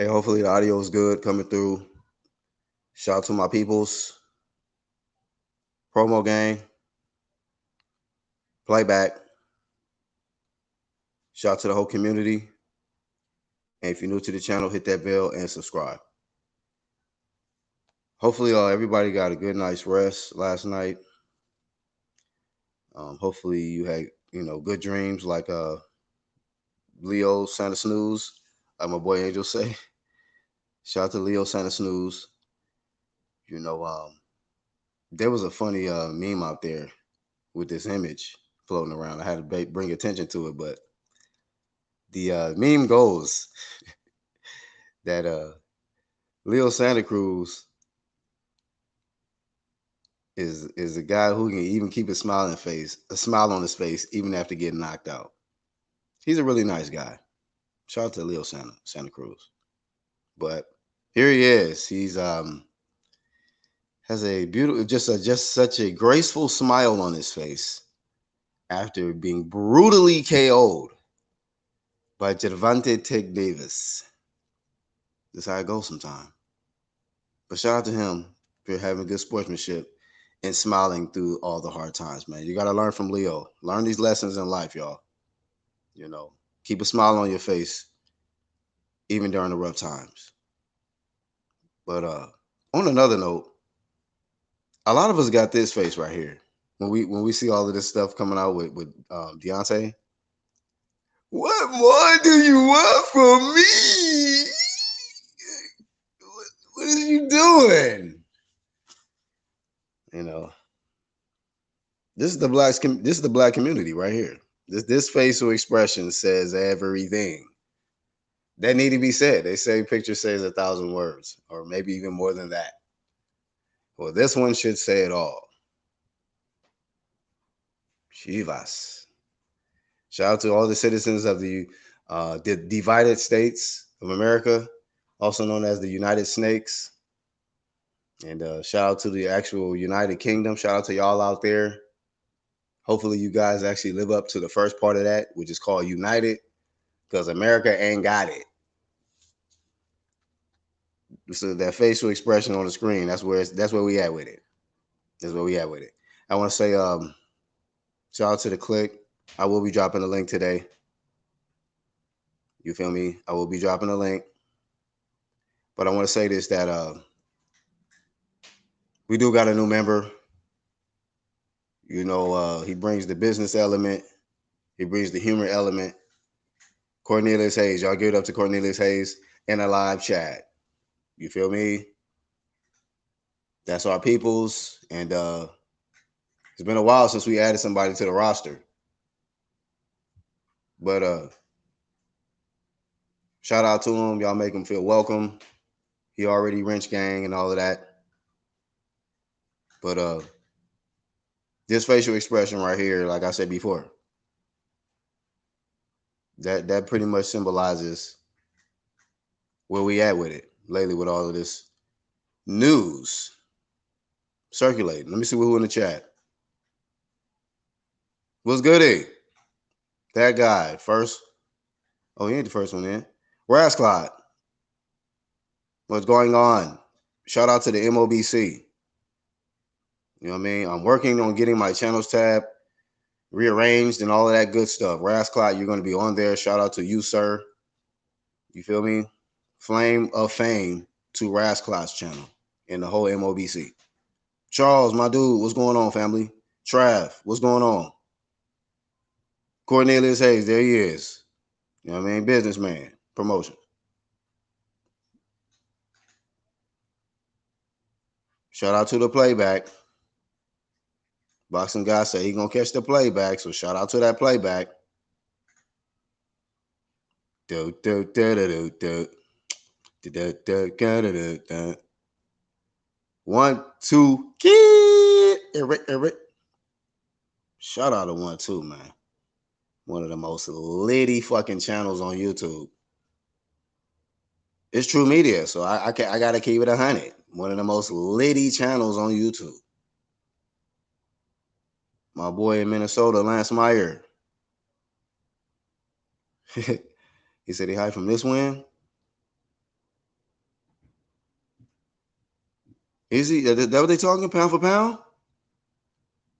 Hey, hopefully the audio is good coming through. Shout out to my peoples, promo gang, playback. Shout out to the whole community. And if you're new to the channel, hit that bell and subscribe. Hopefully, everybody got a good night's rest last night. Hopefully, you had good dreams like Leo Santa Snooze, like my boy Angel say. Shout out to Leo Santa Snooze. You know, there was a funny meme out there with this image floating around. I had to bring attention to it, but the meme goes that Leo Santa Cruz is a guy who can even keep a smile on his face even after getting knocked out. He's a really nice guy. Shout out to Leo Santa Cruz. But here he is. He's has a beautiful, just such a graceful smile on his face after being brutally KO'd by Gervonta Tank Davis. That's how it goes sometimes. But shout out to him for having good sportsmanship and smiling through all the hard times, man. You got to learn from Leo. Learn these lessons in life, y'all. Keep a smile on your face even during the rough times. But on another note, a lot of us got this face right here. When we see all of this stuff coming out with Deontay, what more do you want from me? What are you doing? You know, this is the black community right here. This facial expression says everything that need to be said. They say picture says 1,000 words, or maybe even more than that. Well, this one should say it all. Chivas. Shout out to all the citizens of the divided states of America, also known as the United Snakes. And shout out to the actual United Kingdom. Shout out to y'all out there. Hopefully, you guys actually live up to the first part of that, which is called United, because America ain't got it. So that facial expression on the screen, that's where we at with it. That's where we at with it. I want to say shout out to the click. I will be dropping a link today. You feel me? I will be dropping a link. But I want to say this, that we do got a new member. He brings the business element. He brings the humor element. Cornelius Hayes. Y'all give it up to Cornelius Hayes in a live chat. You feel me? That's our peoples. And it's been a while since we added somebody to the roster. But shout out to him. Y'all make him feel welcome. He already wrench gang and all of that. But this facial expression right here, like I said before, that pretty much symbolizes where we at with it lately with all of this news circulating. Let me see who in the chat. What's goody? That guy first. Oh, he ain't the first one in. Rasclot. What's going on? Shout out to the MOBC. You know what I mean? I'm working on getting my channels tab rearranged and all of that good stuff. Rasclot, you're going to be on there. Shout out to you, sir. You feel me? Flame of fame to Rasclot's channel and the whole MOBC. Charles, my dude, what's going on, family? Trav, what's going on? Cornelius Hayes, there he is. You know what I mean? Businessman, promotion. Shout out to the playback. Boxing guy said he gonna catch the playback, so shout out to that playback. Do do do do do do do do do. 1, 2, Eric. Shout out to 1, 2, man. One of the most litty fucking channels on YouTube. It's True Media, so I gotta keep it 100. One of the most litty channels on YouTube. My boy in Minnesota, Lance Meyer. He said he hyped from this win. Is he? That what they talking pound for pound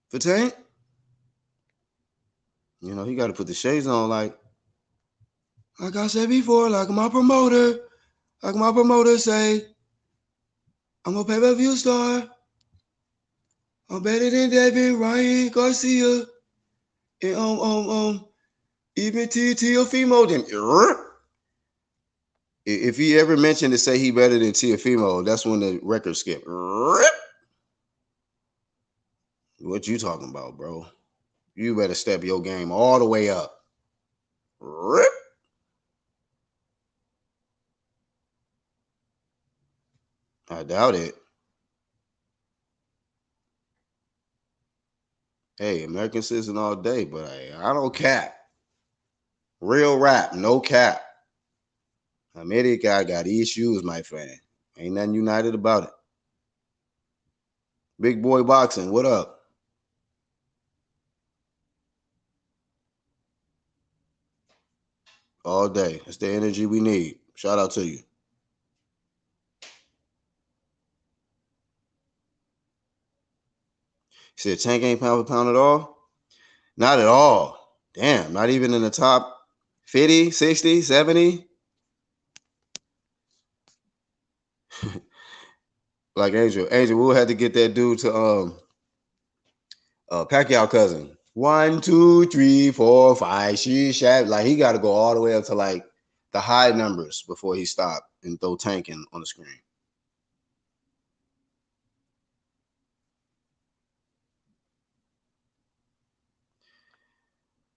for Tank? You know, he got to put the shades on, like I said before, like my promoter say, I'm a pay-per-view star. I'm better than David Ryan Garcia and even Teofimo. Then if he ever mentioned to say he better than Teofimo, that's when the record skipped. What you talking about, bro? You better step your game all the way up. I doubt it. Hey, American citizen all day, but I don't cap. Real rap, no cap. America got issues, my friend. Ain't nothing united about it. Big boy boxing, what up? All day. It's the energy we need. Shout out to you. Said Tank ain't pound for pound at all? Not at all. Damn, not even in the top 50, 60, 70. Like Angel, we'll have to get that dude to Pacquiao cousin. 1, 2, 3, 4, 5, 6, 7. Like he got to go all the way up to like the high numbers before he stopped and throw Tank in on the screen.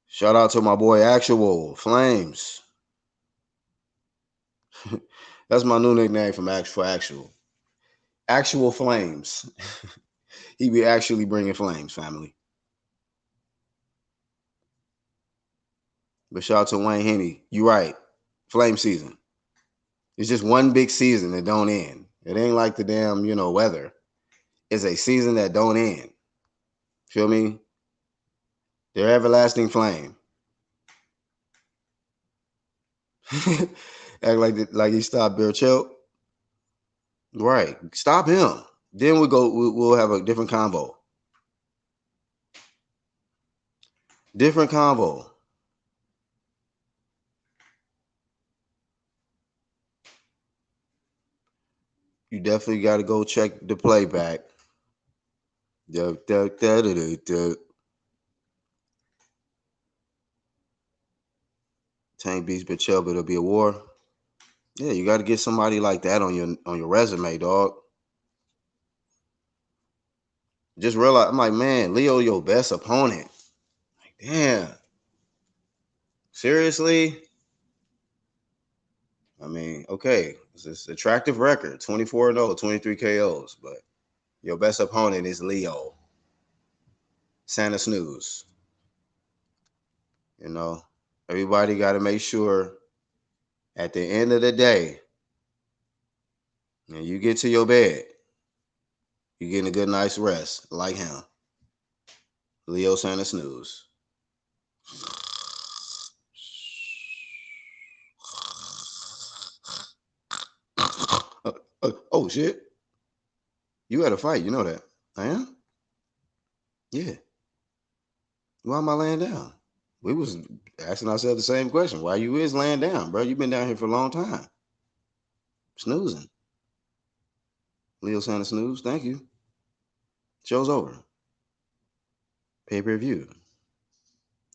Shout out to my boy Actual Flames. That's my new nickname for Actual. Actual Flames. He be actually bringing flames, family. But shout out to Wayne Henney. You right. Flame season. It's just one big season that don't end. It ain't like the damn, weather. It's a season that don't end. Feel me? Their everlasting flame. Act like he stopped Berchelt. Right. Stop him. Then we'll have a different combo. Different combo. You definitely got to go check the playback. Tank beats Berchelt, but it'll be a war. Yeah, you got to get somebody like that on your resume, dog. Just realize, I'm like, man, Leo, your best opponent. Like, damn. Seriously? I mean, okay, it's this attractive record, 24-0, 23 KOs, but your best opponent is Leo. Santa Snooze. Everybody got to make sure at the end of the day, when you get to your bed, you're getting a good night's rest, like him. Leo Santa Snooze. Oh, shit. You had a fight, you know that. I am? Yeah. Why am I laying down? We was asking ourselves the same question. Why you is laying down, bro? You've been down here for a long time. Snoozing. Leo Santa Snooze, thank you. Show's over. Pay-per-view.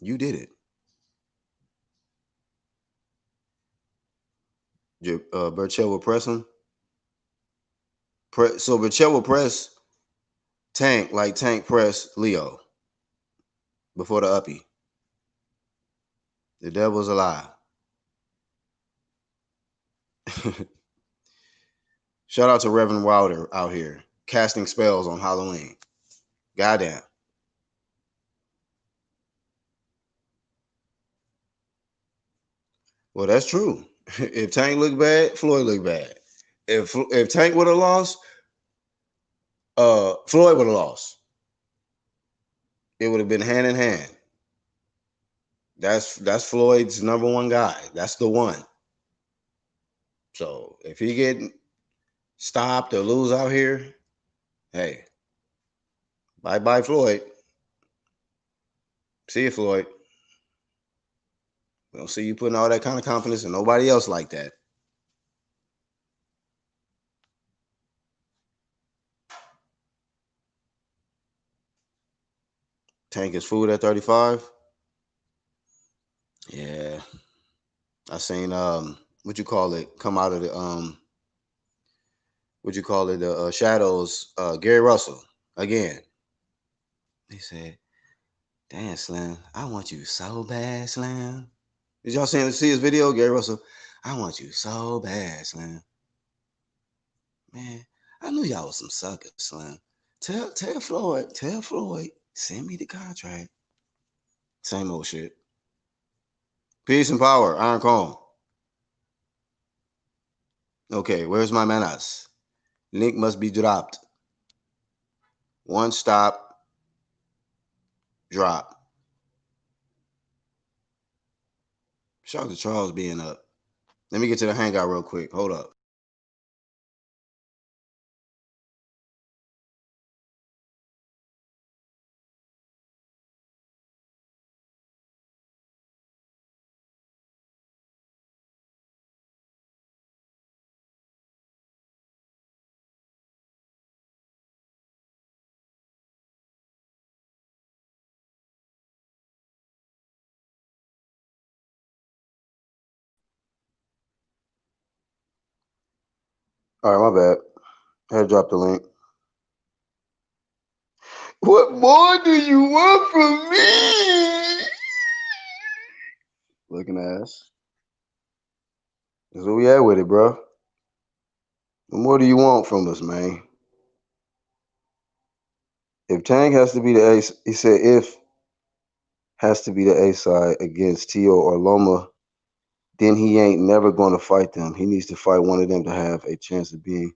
You did it. Berchelt will press him. So Berchelt will press Tank like Tank pressed Leo before the uppie. The devil's a lie. Shout out to Reverend Wilder out here casting spells on Halloween. Goddamn. Well, that's true. If Tank looked bad, Floyd looked bad. If Tank would have lost, Floyd would have lost. It would have been hand in hand. That's Floyd's number one guy. That's the one. So if he get stopped or lose out here, Hey, bye, Floyd. See you, Floyd. We don't see you putting all that kind of confidence in nobody else like that. Tank is food at 35. Yeah. I seen what you call it come out of the what you call it the shadows, Gary Russell again. He said, "Damn, Slim, I want you so bad, Slim." Did y'all see his video, Gary Russell? I want you so bad, Slim. Man, I knew y'all was some suckers, Slim. Tell Floyd, send me the contract. Same old shit. Peace and power, Iron Cone. Okay, where's my manas? Link must be dropped. One stop, drop. Shout out to Charles being up. Let me get to the hangout real quick. Hold up. All right, my bad. I had to drop the link. What more do you want from me? Looking ass. That's where we at with it, bro. What more do you want from us, man? If Tank has to be the ace, he said if has to be the A side against Tio or Loma, then he ain't never going to fight them. He needs to fight one of them to have a chance of being.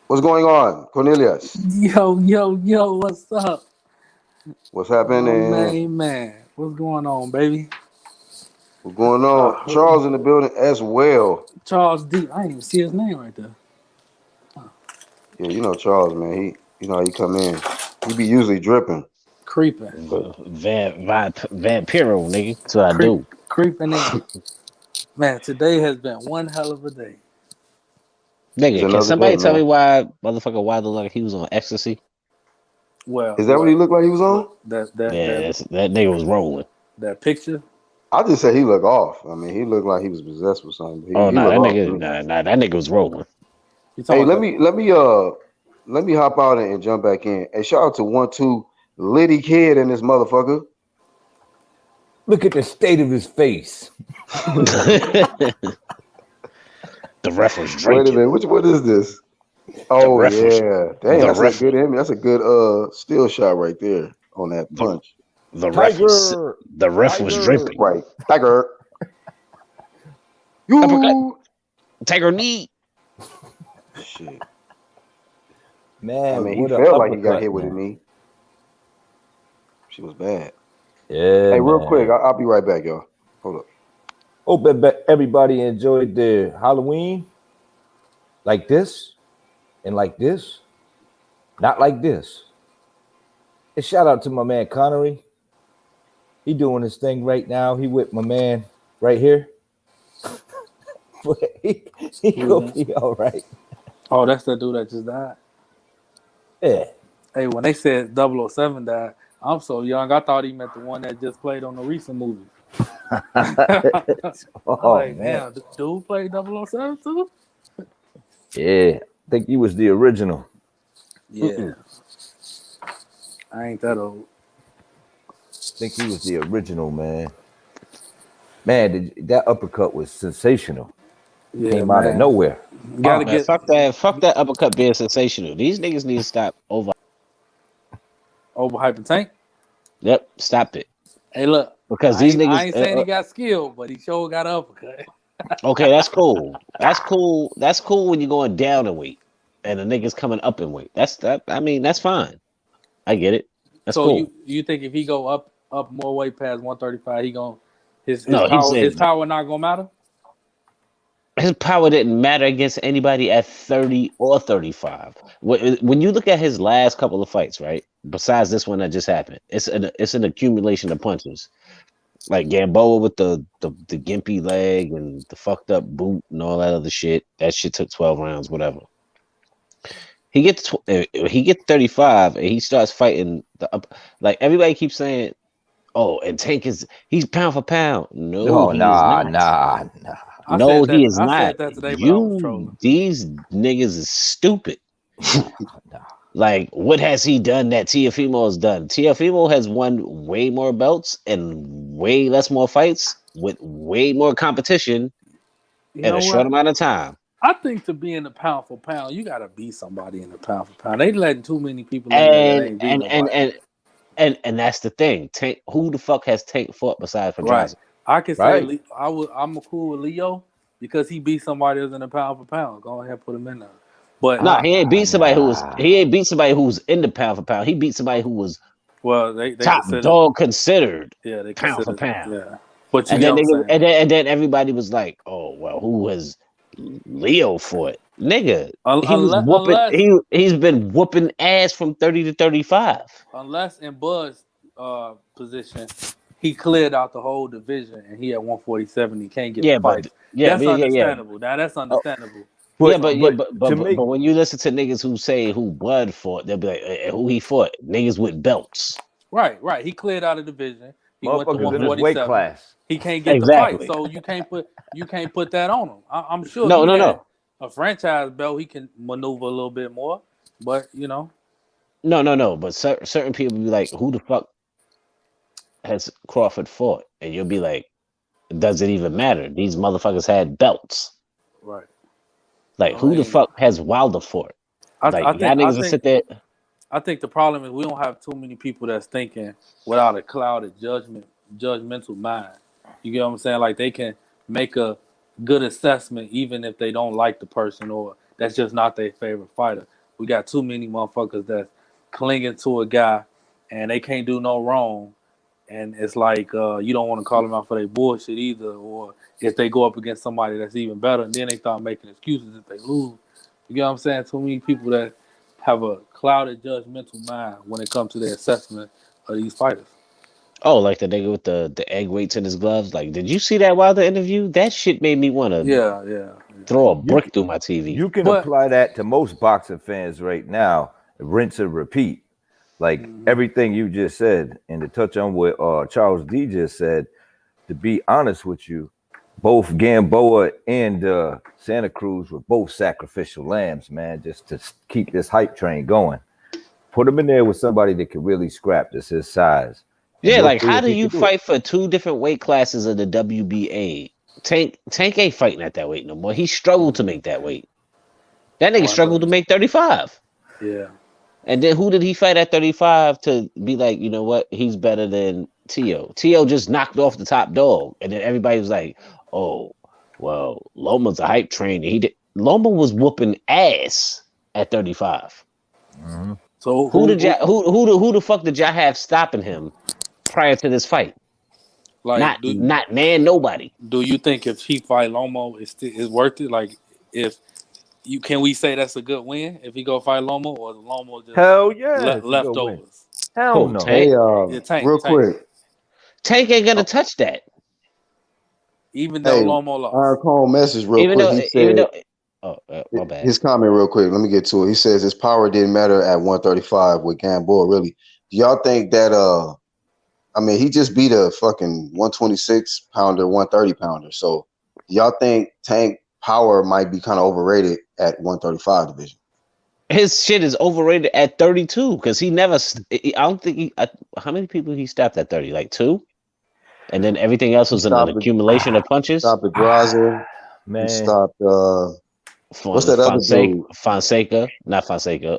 What's going on, Cornelius? Yo, what's up? What's My happening? man. What's going on, baby? What's going on? Charles in the building as well. Charles D. I didn't even see his name right there. Yeah, you know Charles, man. You know how he come in. He be usually dripping. Creeping. Vampiro, nigga. That's what I do. Creeping in. Man, today has been one hell of a day. It's Nigga, can another day, somebody tell me man. why the look like he was on ecstasy? Well, Is that what he looked like he was on? Yeah, that nigga was rolling. that picture. I just said he looked off. I mean, he looked like he was possessed with something. Oh He nah, looked that off to nigga, me. that nigga was rolling. You Hey, talking about let me hop out and jump back in. Hey, shout out to 1-2 Liddy Kid and this motherfucker. Look at the state of his face. The ref was Wait a drinking. minute, what is this? The Oh ref was yeah, dang, the that's a ref good image. That's a good still shot right there on that the punch. the ref was Tiger, the ref was Tiger. dripping. Right, Tiger. Uppercut, You Tiger knee. shit. I Man, mean, he what an felt like he got uppercut, hit with a man. knee. She was bad. Yeah, Hey, real quick, man. I'll be right back, y'all. Hold up. Hope everybody enjoyed their Halloween like this and like this, not like this. And shout out to my man Connery. He doing his thing right now. He with my man right here. But he gonna Mhm. be all right. Oh, that's the dude that just died. Yeah. Hey, when they said 007 died, I'm so young. I thought he meant the one that just played on the recent movie. I'm Oh like, man. damn, dude played 007 too? Yeah. I think he was the original. Yeah, I ain't that old. I think he was the original, man. Man, that uppercut was sensational. Yeah, Came out of man. nowhere. Gotta Man, get fuck that uppercut being sensational. These niggas need to stop over. overhyping Tank. Yep, stop it. Hey, look, Because I these ain't, I niggas. ain't saying he got skill, but he sure got an uppercut. Okay, that's cool. That's cool. That's cool when you're going down in weight and the niggas coming up in weight. That's that. I mean, that's fine. I get it. That's So cool. you think if he go up more weight past 135, he gon' his No, he his said power not gonna matter? his power didn't matter against anybody at 30 or 35. When you look at his last couple of fights, right? Besides this one that just happened, it's an accumulation of punches. Like Gamboa with the gimpy leg and the fucked up boot and all that other shit. That shit took 12 rounds, whatever. He gets 35 and he starts fighting like everybody keeps saying, oh, and Tank he's pound for pound. No, he is not. No, he is not. I said that today, but I was trolling. These niggas is stupid. Like, what has he done that Teofimo has done? Teofimo has won way more belts and way less more fights with way more competition in a short amount of time. I think to be in the pound for pound, you gotta be somebody in the pound for pound. They letting too many people in there. And that's the thing. Tank, who the fuck has Tank fought besides Pedraza? Right. I can say I'm cool with Leo because he beat somebody who's in the pound for pound. Go ahead, put him in there. But no, he ain't beat somebody who was in the pound for pound. He beat somebody who was they top dog considered. Yeah, they pound for pound. Yeah. But and then everybody was like, oh well, who has Leo fought? Nigga, he's been whooping ass from 30 to 35. Unless in Bud's position, he cleared out the whole division and he at 147. He can't get the fight. That's understandable. Now that's understandable. But when you listen to niggas who say who Bud fought, they'll be like, who he fought? Niggas with belts. Right. He cleared out a division. He went to 147. Weight class. He can't get the fight, so you can't put that on him. I'm sure. No. A franchise belt, he can maneuver a little bit more, but No. But certain people be like, who the fuck has Crawford fought? And you'll be like, does it even matter? These motherfuckers had belts. Right. Like, who the fuck has Wilder fought? I think the problem is we don't have too many people that's thinking without a clouded judgmental mind. You get what I'm saying? Like, they can make a good assessment even if they don't like the person or that's just not their favorite fighter. We got too many motherfuckers that's clinging to a guy and they can't do no wrong. And it's like you don't want to call them out for their bullshit either. Or if they go up against somebody that's even better, and then they start making excuses if they lose. You get what I'm saying? Too many people that have a clouded judgmental mind when it comes to their assessment of these fighters. Oh, like the nigga with the egg weights in his gloves. Like, did you see that Wilder interview? That shit made me want to throw a brick through my TV. You can apply that to most boxing fans right now. Rinse and repeat. Like everything you just said, and to touch on what Charles D just said, to be honest with you, both Gamboa and Santa Cruz were both sacrificial lambs, man, just to keep this hype train going. Put him in there with somebody that can really scrap this his size. Yeah, like how do you fight for two different weight classes of the WBA? Tank ain't fighting at that weight no more. He struggled to make that weight. That nigga struggled to make 35. Yeah. And then who did he fight at 35 to be like, you know what? He's better than Tio. Tio just knocked off the top dog. And then everybody was like, oh, well, Loma's a hype train. Loma was whooping ass at 35. Mm-hmm. So who the fuck did y'all have stopping him prior to this fight? Like nobody. Do you think if he fight Lomo, it's worth it? Like can we say that's a good win if he go fight Lomo, or is Lomo just leftovers? Hell no. Tank, real quick. Tank ain't gonna touch that. Even though Lomo lost. Our call message real quick. My bad. His comment real quick. Let me get to it. He says his power didn't matter at 135 with Gamboa. Really? Do y'all think that? He just beat a fucking 126 pounder, 130 pounder. So do y'all think Tank power might be kind of overrated at 135 division? His shit is overrated at 32 because he never. I don't think how many people he stopped at 30? Like 2, and then everything else was an accumulation of punches. Stopped Pedraza. Man, stopped. What's that other dude? Fonseca, not Fonseca.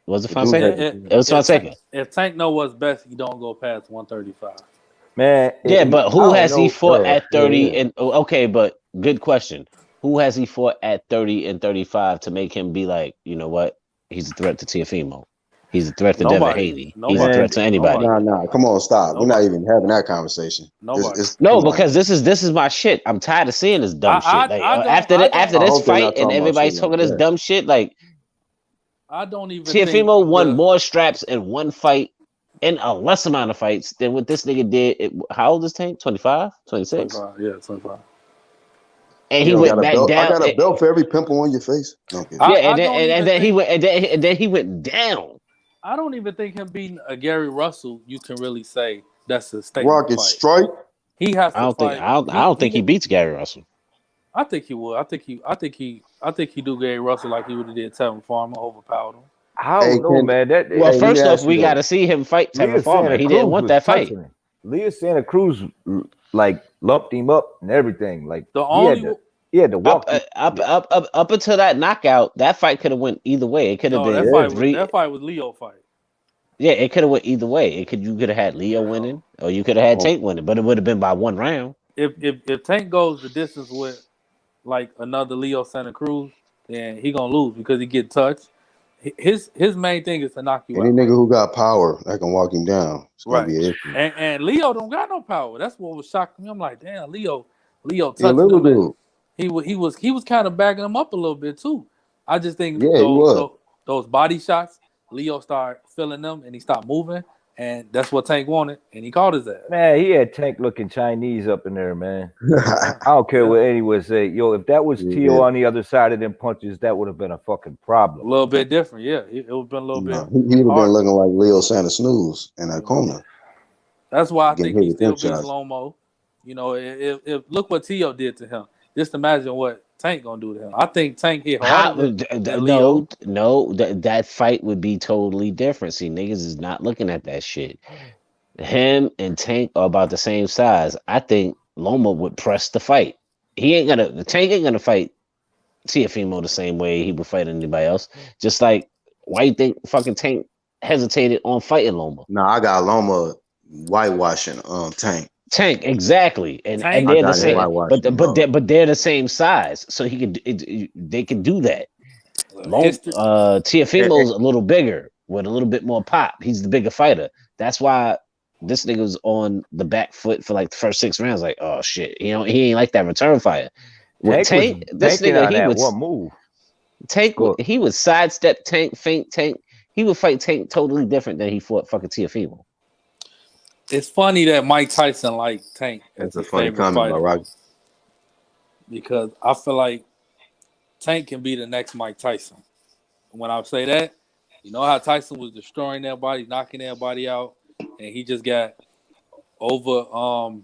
Was it Fonseca? It was Fonseca. If Tank know what's best, he don't go past 135. Man, but who has he fought at 30? Yeah. And okay, but good question. Who has he fought at 30 and 35 to make him be like, you know what? He's a threat to Teofimo. He's a threat to Devin Nobody. Haney. He's a Nobody. threat to anybody. Nobody. Nah, come on, stop. We're not even having that conversation. Nobody. No, come on. because this is my shit. I'm tired of seeing this dumb shit. Like after I this hope they're not fight and talking about everybody's shit talking like this that. dumb shit, like I don't even think Teofimo won more straps in one fight in a less amount of fights than what this nigga did. How old is Tank? 25? 26? 25. Yeah, 25. And he went back down. I got a belt for every pimple on your face. Okay. Yeah, and then he went and then he went down. I don't even think him beating a Gary Russell, you can really say that's a statement Rocket fight. strike. He has to fight. I don't think he beats Gary Russell. I think he would. I think he do Gary Russell like he would have did Tevin Farmer, overpowered him. I don't know, man. Well, first off, we got to see him fight Tevin Farmer. He didn't want that fight. Leo Santa Cruz like lumped him up and everything. Like the only he had to walk up until that knockout. That fight could have went either way. It could have been that fight was Leo fight. Yeah, it could have went either way. You could have had Leo winning, or you could have had Tank winning, but it would have been by one round. If Tank goes the distance with like another Leo Santa Cruz, then he gonna lose because he get touched. His main thing is to knock you out. Any nigga who got power that can walk him down, it's gonna be an issue. And Leo don't got no power. That's what was shocking me. I'm like, damn, Leo touching little him. dude. He was kind of backing him up a little bit too. I just think those body shots, Leo started feeling them and he stopped moving, and that's what Tank wanted, and he called his ass. Man, he had Tank looking Chinese up in there, man. I don't care what anyone say. Yo, if that was Tio on the other side of them punches, that would have been a fucking problem. A little bit different, yeah. It would have been a little bit. He would have been looking like Leo Santa Snooze in that corner. That's why I think he still beats Lomo. You know, if look what Tio did to him. Just imagine what Tank gonna do to him. I think Tank hit harder than Leo. No, that fight would be totally different. See, niggas is not looking at that shit. Him and Tank are about the same size. I think Loma would press the fight. Tank ain't gonna fight Teofimo the same way he would fight anybody else. Just like, why you think fucking Tank hesitated on fighting Loma? Nah, I got Loma whitewashing Tank. Tank, exactly, and they're the same, but they're the same size, so they can do that. Teofimo's a little bigger with a little bit more pop. He's the bigger fighter. That's why this nigga was on the back foot for like the first 6 rounds. Like, oh shit, he ain't like that return fighter. With Tank, this nigga he would one move. Tank, he would sidestep Tank, feint Tank. He would fight Tank totally different than he fought fucking Teofimo. It's funny that Mike Tyson like Tank. That's a funny comment about Rocky. Because I feel like Tank can be the next Mike Tyson. When I say that, you know how Tyson was destroying everybody, knocking everybody out, and he just got over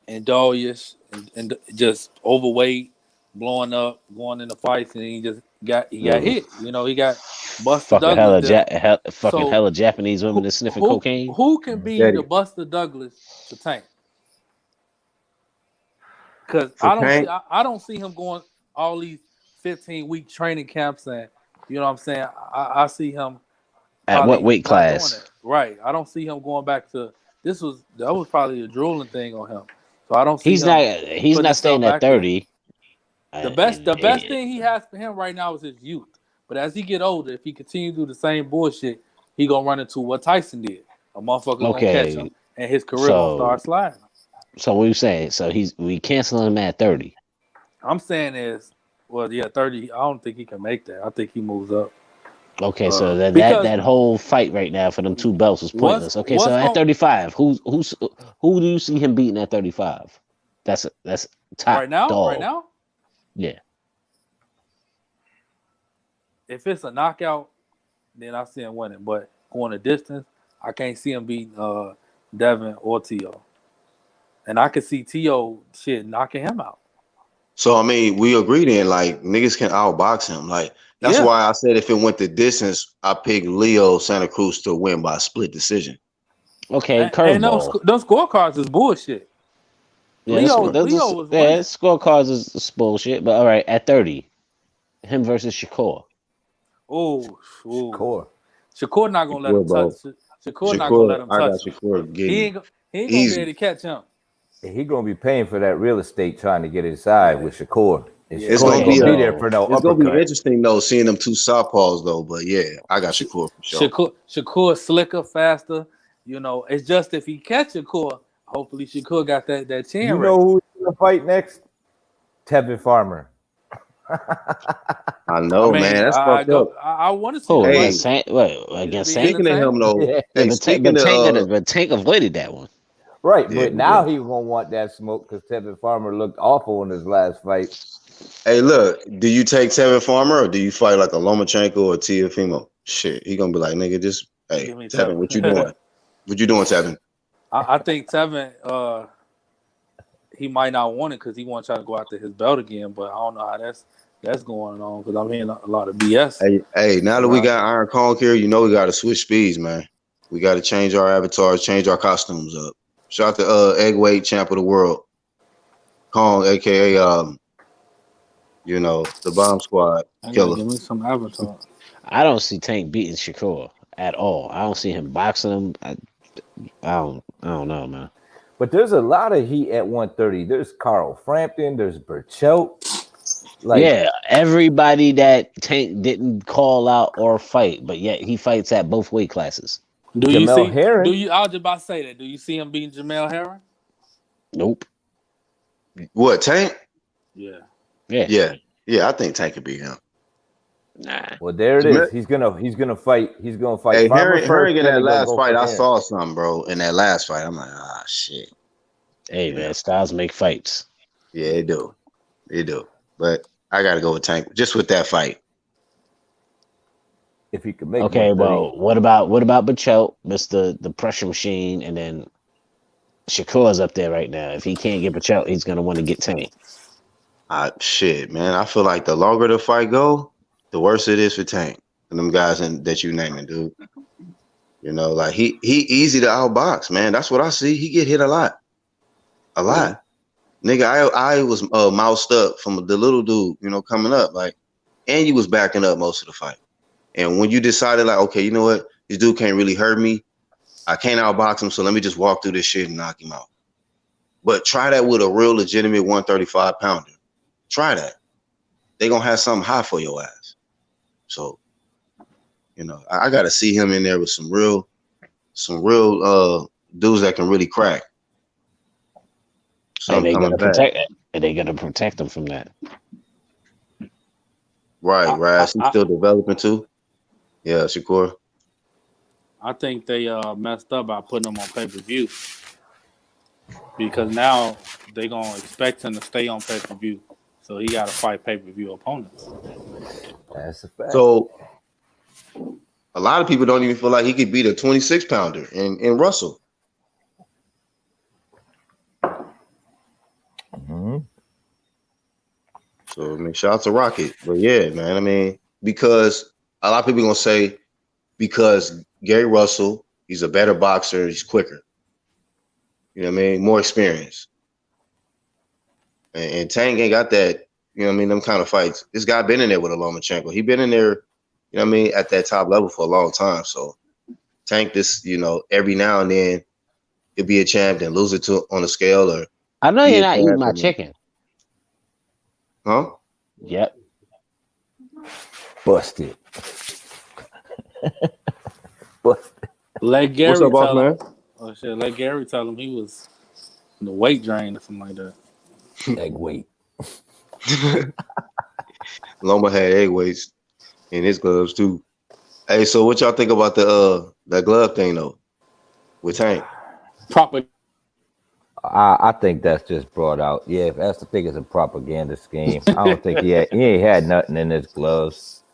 indulged and just overweight, blowing up, going into fights, and he got hit. You know, he got Buster Douglas. Hella Japanese women that's sniffing cocaine. Who can be the Buster Douglas to Tank? Because I don't see him going all these 15-week training camps, and you know what I'm saying. I see him at what weight class? Right. I don't see him going back to that was probably a drooling thing on him. So I don't see he's not staying at 30. The best thing he has for him right now is his youth. But as he get older, if he continue to do the same bullshit, he gonna run into what Tyson did. A motherfucker gonna catch him, and his career gonna start sliding. So what are you saying? So we canceling him at 30. I'm saying 30. I don't think he can make that. I think he moves up. Okay, so that whole fight right now for them 2 belts was pointless. Okay, so at 35, who do you see him beating at 35? That's top right now. dog. Right now, yeah. If it's a knockout, then I see him winning. But going the distance, I can't see him beating Devin or Tio. And I could see Tio knocking him out. So I mean, we agree then, like niggas can outbox him. Like that's why I said if it went the distance, I picked Leo Santa Cruz to win by split decision. Okay, curveball. Those scorecards is bullshit. Yeah, scorecards is bullshit. But all right, at 30, him versus Shakur. Oh, Shakur not gonna let him touch. Shakur not gonna let him touch. He ain't gonna be able to catch him. He gonna be paying for that real estate trying to get inside with Shakur. It's Shakur gonna ain't be gonna a be there for no it's gonna be uppercut. interesting though, seeing them two southpaws though. But yeah, I got Shakur for sure. Shakur slicker, faster. You know, it's just if he catch Shakur, hopefully Shakur got that chin You right. know who's gonna fight next? Tevin Farmer. I know, man. That's fucked up. I want to see Oh, the Hey, against fight. Tank. Wait, It'll against be Tank. speaking of him entertaining. though, Yeah. hey, speaking of But Tank avoided that one. Right, yeah, but now he gonna want that smoke because Tevin Farmer looked awful in his last fight. hey, look, do you take Tevin Farmer or do you fight like a Lomachenko or Teofimo? Shit, he gonna be like, nigga, just hey, Give me Tevin, what you doing? What you doing, Tevin? I think Tevin, he might not want it because he want to try to go after his belt again. But I don't know how that's going on because I'm hearing a lot of BS. Hey, now that we got Iron Kong here, you know we got to switch speeds, man. We got to change our avatars, change our costumes up. Shout out to Eggweight Champ of the World, Kong, aka you know, the Bomb Squad I gotta killer. give me some avatar. I don't see Tank beating Shakur at all. I don't see him boxing him. I don't know, man. But there's a lot of heat at 130. There's Carl Frampton. There's Burchelt. Like, Yeah, everybody that Tank didn't call out or fight, but yet he fights at both weight classes. Do you Jamel see? Herring. Do you? I was just about to say that. Do you see him beating Jamel Herring? Nope. What, Tank? Yeah. Yeah. I think Tank could beat him. Nah. well, there it is. He's gonna fight. He's gonna fight. Hey, Farmer Herring in then that he gonna last go fight, for I Herring. saw something, bro. In that last fight, I'm like, ah, shit. Hey, Yeah. man, styles make fights. Yeah, they do. They do. But I got to go with Tank just with that fight. If he could make. Okay, 130. well, what about Bachelt, Mr. the pressure machine, and then Shakur's up there right now. If he can't get Bachelt, he's gonna want to get Tank. Shit, man. I feel like the longer the fight go, the worse it is for Tank and them guys that you naming, dude. You know, like he easy to outbox, man. That's what I see. He get hit a lot. Nigga, I was moused up from the little dude, you know, coming up, like, and you was backing up most of the fight. And when you decided, like, okay, you know what, this dude can't really hurt me. I can't outbox him, so let me just walk through this shit and knock him out. But try that with a real legitimate 135 pounder. Try that. They gonna have something high for your ass. So, you know, I gotta see him in there with some real dudes that can really crack. So And I'm they coming gonna back. protect it. And they gonna protect him from that. Right, Raz. He's still developing too. Yeah, Shakur. I think they messed up by putting him on pay-per-view because now they gonna expect him to stay on pay-per-view, so he got to fight pay-per-view opponents. That's a fact. So a lot of people don't even feel like he could beat a 26 pounder in Russell. Mm-hmm. So I mean, shout out to Rocket. But yeah, man, I mean, because a lot of people gonna say because Gary Russell, he's a better boxer, he's quicker. You know what I mean? More experience. And Tank ain't got that, you know what I mean, them kind of fights. This guy been in there with a Lomachenko. He been in there, you know what I mean, at that top level for a long time. So Tank this, you know, every now and then he'll be a champ and lose it to on a scale or I know be you're a not eating champ my and- chicken. Huh? Yep. Busted. Busted. Let Gary What's up, boss tell him. man? Oh shit! Let Gary tell him he was in the weight drain or something like that. Egg weight. Loma had egg weights in his gloves too. Hey, so what y'all think about the that glove thing though with Tank? Proper. I think that's just brought out. Yeah, that's the thing. It's a propaganda scheme. I don't think he ain't had nothing in his gloves.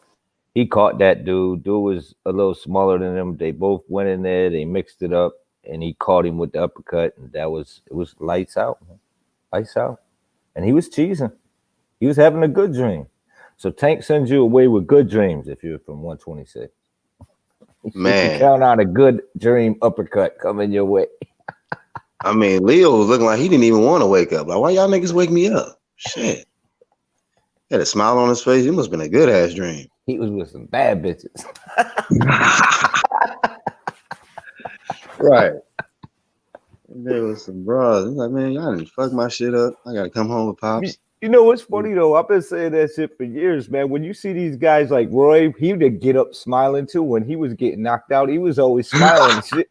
He caught that dude. Dude was a little smaller than him. They both went in there. They mixed it up, and he caught him with the uppercut. And it was lights out, man. Lights out. And he was cheesing. He was having a good dream. So Tank sends you away with good dreams if you're from 126. Man. You can count on a good dream uppercut coming your way. I mean, Leo was looking like he didn't even want to wake up. Like, why y'all niggas wake me up? Shit. He had a smile on his face. It must have been a good ass dream. He was with some bad bitches. Right. There was some bras. He's like, man, y'all didn't fuck my shit up. I gotta come home with Pops. You know what's funny though? I've been saying that shit for years, man. When you see these guys like Roy, he would get up smiling too. When he was getting knocked out, he was always smiling and shit.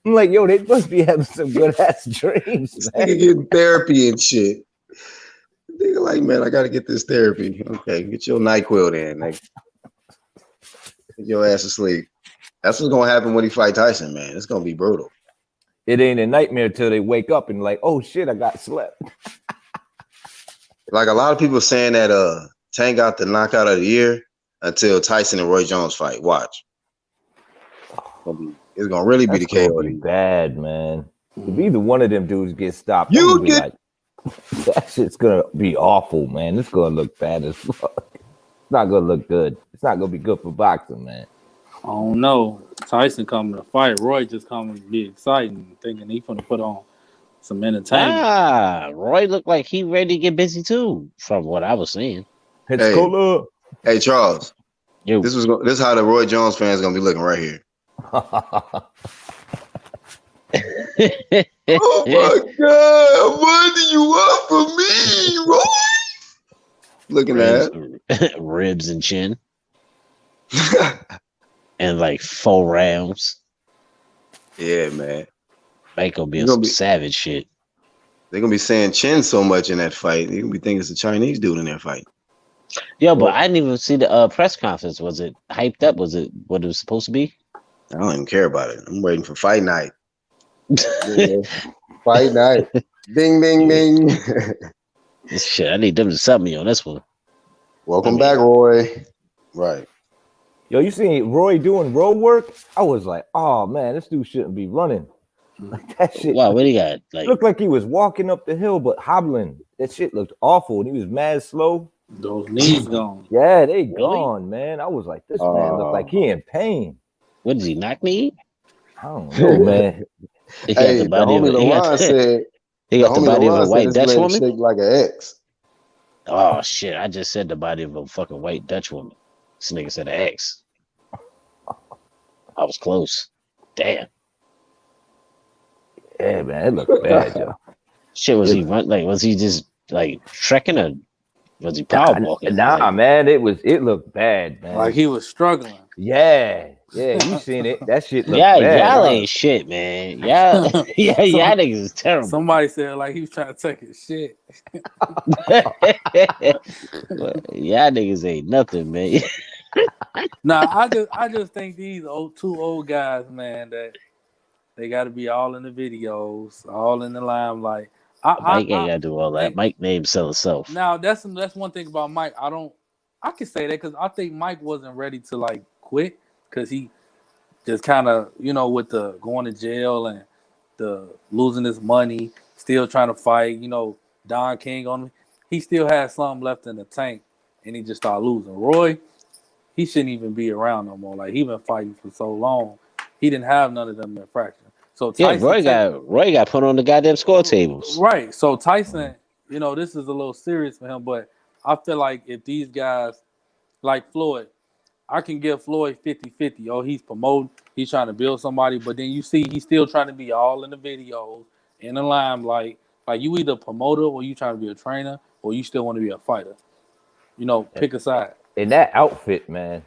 I'm like, yo, they must be having some good ass dreams, This man. nigga getting therapy and shit. Nigga like, man, I gotta get this therapy. Okay, get your NyQuil then. Like, get your ass to sleep. That's what's gonna happen when he fight Tyson, man. It's gonna be brutal. It ain't a nightmare till they wake up and like, oh shit, I got slept. Like a lot of people saying that Tank got the knockout of the year until Tyson and Roy Jones fight. Watch. It's gonna really be That's the KO. gonna be bad, man. If either one of them dudes get stopped, I'm You gonna be get- like, that shit's gonna be awful, man. It's gonna look bad as fuck. It's not gonna look good. It's not gonna be good for boxing, man. I don't know. Tyson coming to fight. Roy just coming to be exciting, thinking he gonna put on some entertainment. Roy looked like he ready to get busy too, from what I was seeing. Pensacola. Hey Charles, Yo, this is how the Roy Jones fans gonna be looking right here. Oh my God! What do you want from me, Roy? Looking at ribs and chin, and like 4 rounds. yeah, man. Might gonna be You on gonna some be- savage shit. They're gonna be saying chin so much in that fight. They're gonna be thinking it's a Chinese dude in that fight. Yo, but I didn't even see the press conference. Was it hyped up? Was it what it was supposed to be? I don't even care about it. I'm waiting for fight night. Yeah. Fight night. Ding, ding, ding. Shit, I need them to sub me on this one. Welcome back, Roy. Right. Yo, you seen Roy doing road work? I was like, oh man, this dude shouldn't be running. Like that shit. Wow, what do you got? Like, Looked like he was walking up the hill but hobbling. That shit looked awful, and he was mad slow. Those knees gone. Yeah, they gone, man. I was like, this man looked like he in pain. what did he knock me? I don't know, man. He got Hey, the the body of homie he got, LeBron said he got the homie body of a LeBron said white this Dutch man woman. shaped like an X. Oh shit! I just said the body of a fucking white Dutch woman. This nigga said an X. I was close. Damn. Yeah, man, it looked bad, yo. Shit, was he run like? Was he just like trekking or was he power walking? Nah, Like, man, it looked bad, man. Like he was struggling. yeah, you seen it? That shit looked y'all bad. ain't shit, man. Y'all y'all niggas is terrible. Somebody said like he was trying to take his shit. Y'all niggas ain't nothing, man. Nah, I just think these two old guys, man, that they got to be all in the videos, all in the limelight. Mike ain't gotta do all that. Hey. Mike name sell itself. Now that's one thing about Mike. I can say that because I think Mike wasn't ready to like quit because he just kind of with the going to jail and the losing his money, still trying to fight. Don King on him. He still has something left in the tank, and he just started losing. Roy, he shouldn't even be around no more. Like he been fighting for so long, he didn't have none of them infractions. So Tyson, Roy got put on the goddamn score tables. right. So Tyson, this is a little serious for him, but I feel like if these guys, like Floyd, I can give Floyd 50-50. Oh, he's promoting, he's trying to build somebody, but then you see he's still trying to be all in the videos, in the limelight. Like you either promoter or you trying to be a trainer or you still want to be a fighter. Pick a side. In that outfit, man,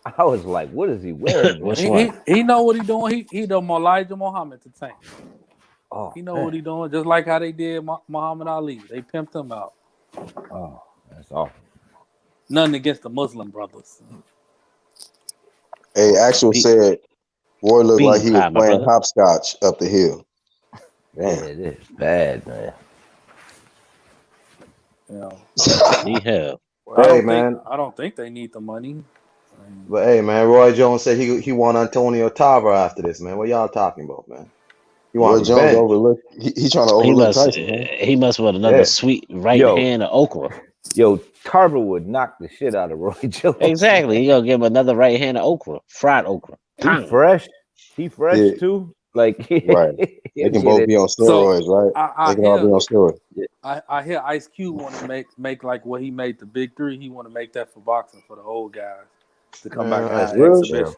I was like, what is he wearing? Which one? He know what he doing. He the Elijah Muhammad to tank. Oh, He know what he doing. Just like how they did Muhammad Ali. They pimped him out. Oh, that's awful. Nothing against the Muslim brothers. Hey, Axel said Roy looked like he was my playing brother. hopscotch up the hill. Yeah, Damn. it is bad, man. He hell. Hey, man. I don't think they need the money. But hey, man, Roy Jones said he want Antonio Tarver after this, man. What y'all talking about, man? He Roy want Jones revenge. overlooked. He trying to He overlook must Tyson. Man. he must want another Yeah. sweet right Yo. hand of okra. Yo, Tarver would knock the shit out of Roy Jones. Exactly. He gonna give him another right hand of okra. Fried okra. He fresh. He fresh Yeah. too. Like Right. They can both be on steroids, right? I They can all be on steroids. I hear Ice Cube want to make like what he made the Big Three. He want to make that for boxing for the old guys to come back and That's have real? exhibition,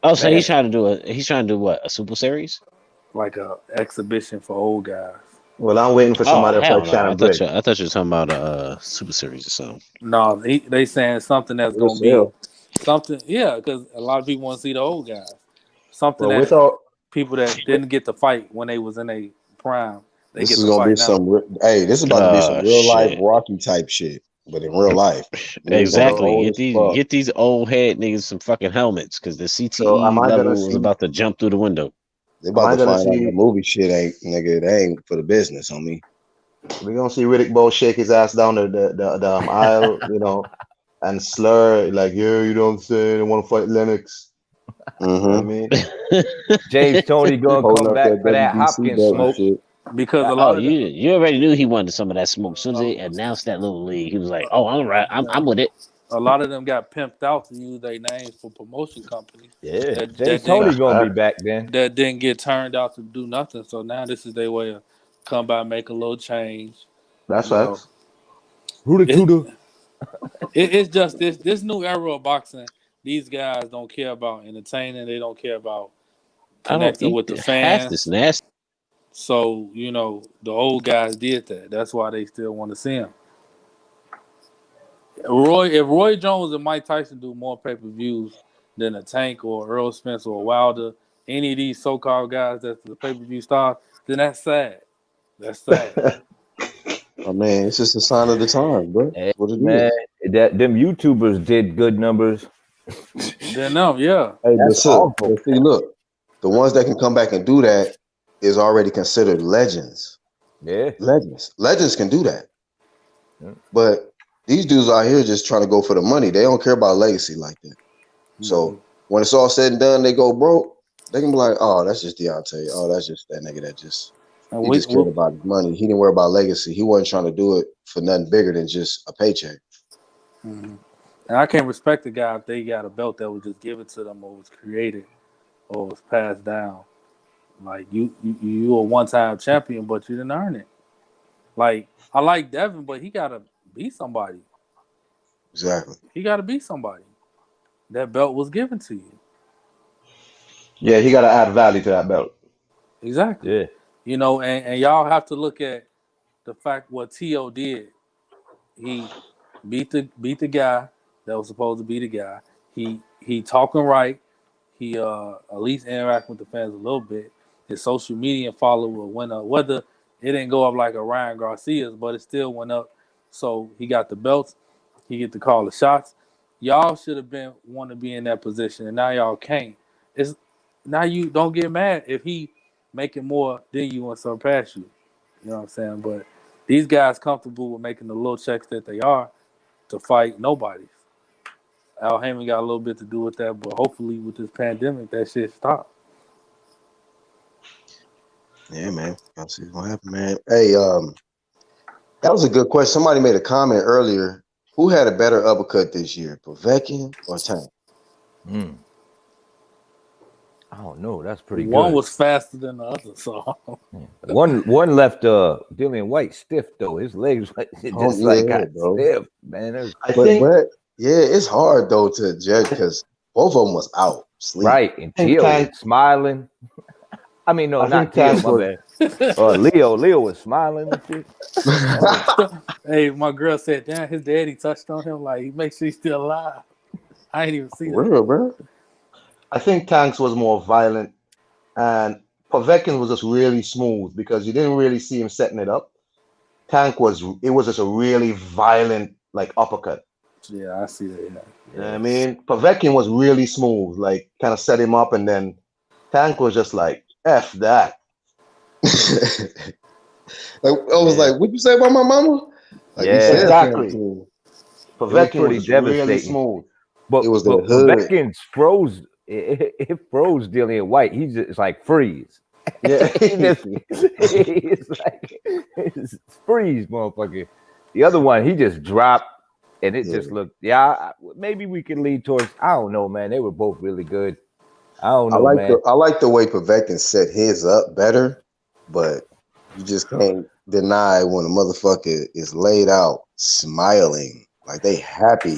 Oh, so Man. he's trying to do what? A super series? like a exhibition for old guys. Well, I'm waiting for Oh somebody to hell fight no! Shannon Briggs. I thought you were talking about Super Series or something. No, they saying something that's Real gonna be sale. something. Yeah, because a lot of people want to see the old guys. Something Well, that without people that didn't get to fight when they was in a prime, they This get is to gonna be fight now. some. Hey, this is about to be some real life Shit! Rocky type shit, but in real life, niggas gonna be so Exactly. old as fuck. Get these old head niggas some fucking helmets because the so am CTE I gonna level was see? about to jump through the window. They Am about I to gonna find out the see? movie shit ain't nigga. They ain't for the business on me. We're gonna see Riddick Bowe shake his ass down the aisle, and slur like, yeah, you know what I'm saying? I want to fight Lennox. You know what I Mm-hmm. mean? James Tony gonna Holding come up that back for that WBC Hopkins belt and smoke. shit. Because a Oh, lot of you already knew he wanted some of that smoke. As soon as they announced that little league, he was like, "Oh, I'm right. I'm with it." a lot of them got pimped out to use their names for promotion companies Yeah, that James that Tony didn't That's gonna be fact. back then. that didn't get turned out to do nothing. So now this is their way of come by, make a little change. That's You know, facts. Ruda it, Tuda. it's just this new era of boxing. These guys don't care about entertaining. They don't care about I don't connecting eat with the half this fans. nasty. So the old guys did that. That's why they still want to see him. If Roy Jones and Mike Tyson do more pay-per-views than a Tank or Earl Spence or Wilder, any of these so-called guys that's the pay-per-view stars, then that's sad. That's sad. I mean, it's just a sign of the time, bro. Hey, What it man, is. that them YouTubers did good numbers. Then no, yeah. Hey, That's awful. but see, look, the ones that can come back and do that is already considered legends. Yeah. Legends can do that. Yeah. But these dudes out here just trying to go for the money. They don't care about legacy like that. So when it's all said and done, they go broke. They can be like, "Oh, that's just Deontay. Oh, that's just that nigga that just And he just cared about his money. He didn't worry about legacy. He wasn't trying to do it for nothing bigger than just a paycheck." and I can't respect the guy if they got a belt that was just given to them or was created or was passed down. Like you a one-time champion, but you didn't earn it. Like I like Devin, but he gotta be somebody. Exactly. He gotta be somebody. That belt was given to you. Yeah, he got to add value to that belt. Exactly. Yeah. And y'all have to look at the fact what T.O. did. He beat the guy that was supposed to be the guy. He talking right. He at least interact with the fans a little bit. His social media follower went up. Whether it didn't go up like a Ryan Garcia's, but it still went up. So he got the belts. He get to call the shots. Y'all should have been want to be in that position, and now y'all can't. It's now you don't get mad if he making more than you and surpass you. You know what I'm saying? But these guys comfortable with making the little checks that they are to fight nobodies. Al Heyman got a little bit to do with that, but hopefully with this pandemic, that shit stopped. Yeah, man. I'll see what happened, man. Hey, that was a good question. Somebody made a comment earlier. Who had a better uppercut this year, Povetkin or Tank? I don't know. That's pretty One good. was faster than the other, so One left Dillian White stiff though. His legs got bro. stiff, man. But yeah, it's hard though to judge because both of them was out sleep. Right, and Tio was smiling. I mean, no, not Tio, my bad. Leo was smiling and shit. Hey, my girl said, damn, his daddy touched on him. Like, make sure he's still alive. I ain't even see that. Real, bro. I think Tanks was more violent, and Povetkin was just really smooth because you didn't really see him setting it up. Tank was just a really violent like uppercut. Yeah, I see that. Yeah. You know what I mean, Povetkin was really smooth, like kind of set him up, and then Tank was just like, F that. I was like, "What'd you say about my mama?" Like, yeah, exactly. Povetkin was really smooth, but it was Povetkin froze. It froze Dillian White. He's just like freeze. Yeah, it's like it's freeze, motherfucker. The other one, he just dropped, and it just looked. Yeah, maybe we can lead towards. I don't know, man. They were both really good. I don't know, man. I like the way Povetkin set his up better, but you just can't deny when a motherfucker is laid out smiling like they happy.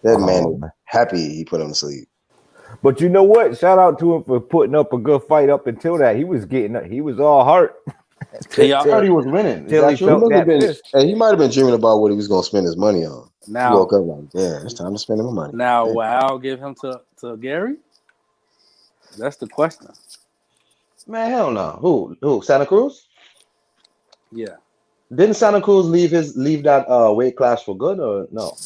That man is happy he put him to sleep. But you know what? Shout out to him for putting up a good fight up until that. He was all heart. Hey, I y'all, heard he was winning. Is Till that he He true? felt must have that been. fist. Hey, he might have been dreaming about what he was gonna spend his money on. He now, woke up like, yeah, it's time to spend my money. now, Yeah. will Al give him to Gary? That's the question. Man, hell no. Who? Santa Cruz? Yeah. Didn't Santa Cruz leave that weight class for good or no?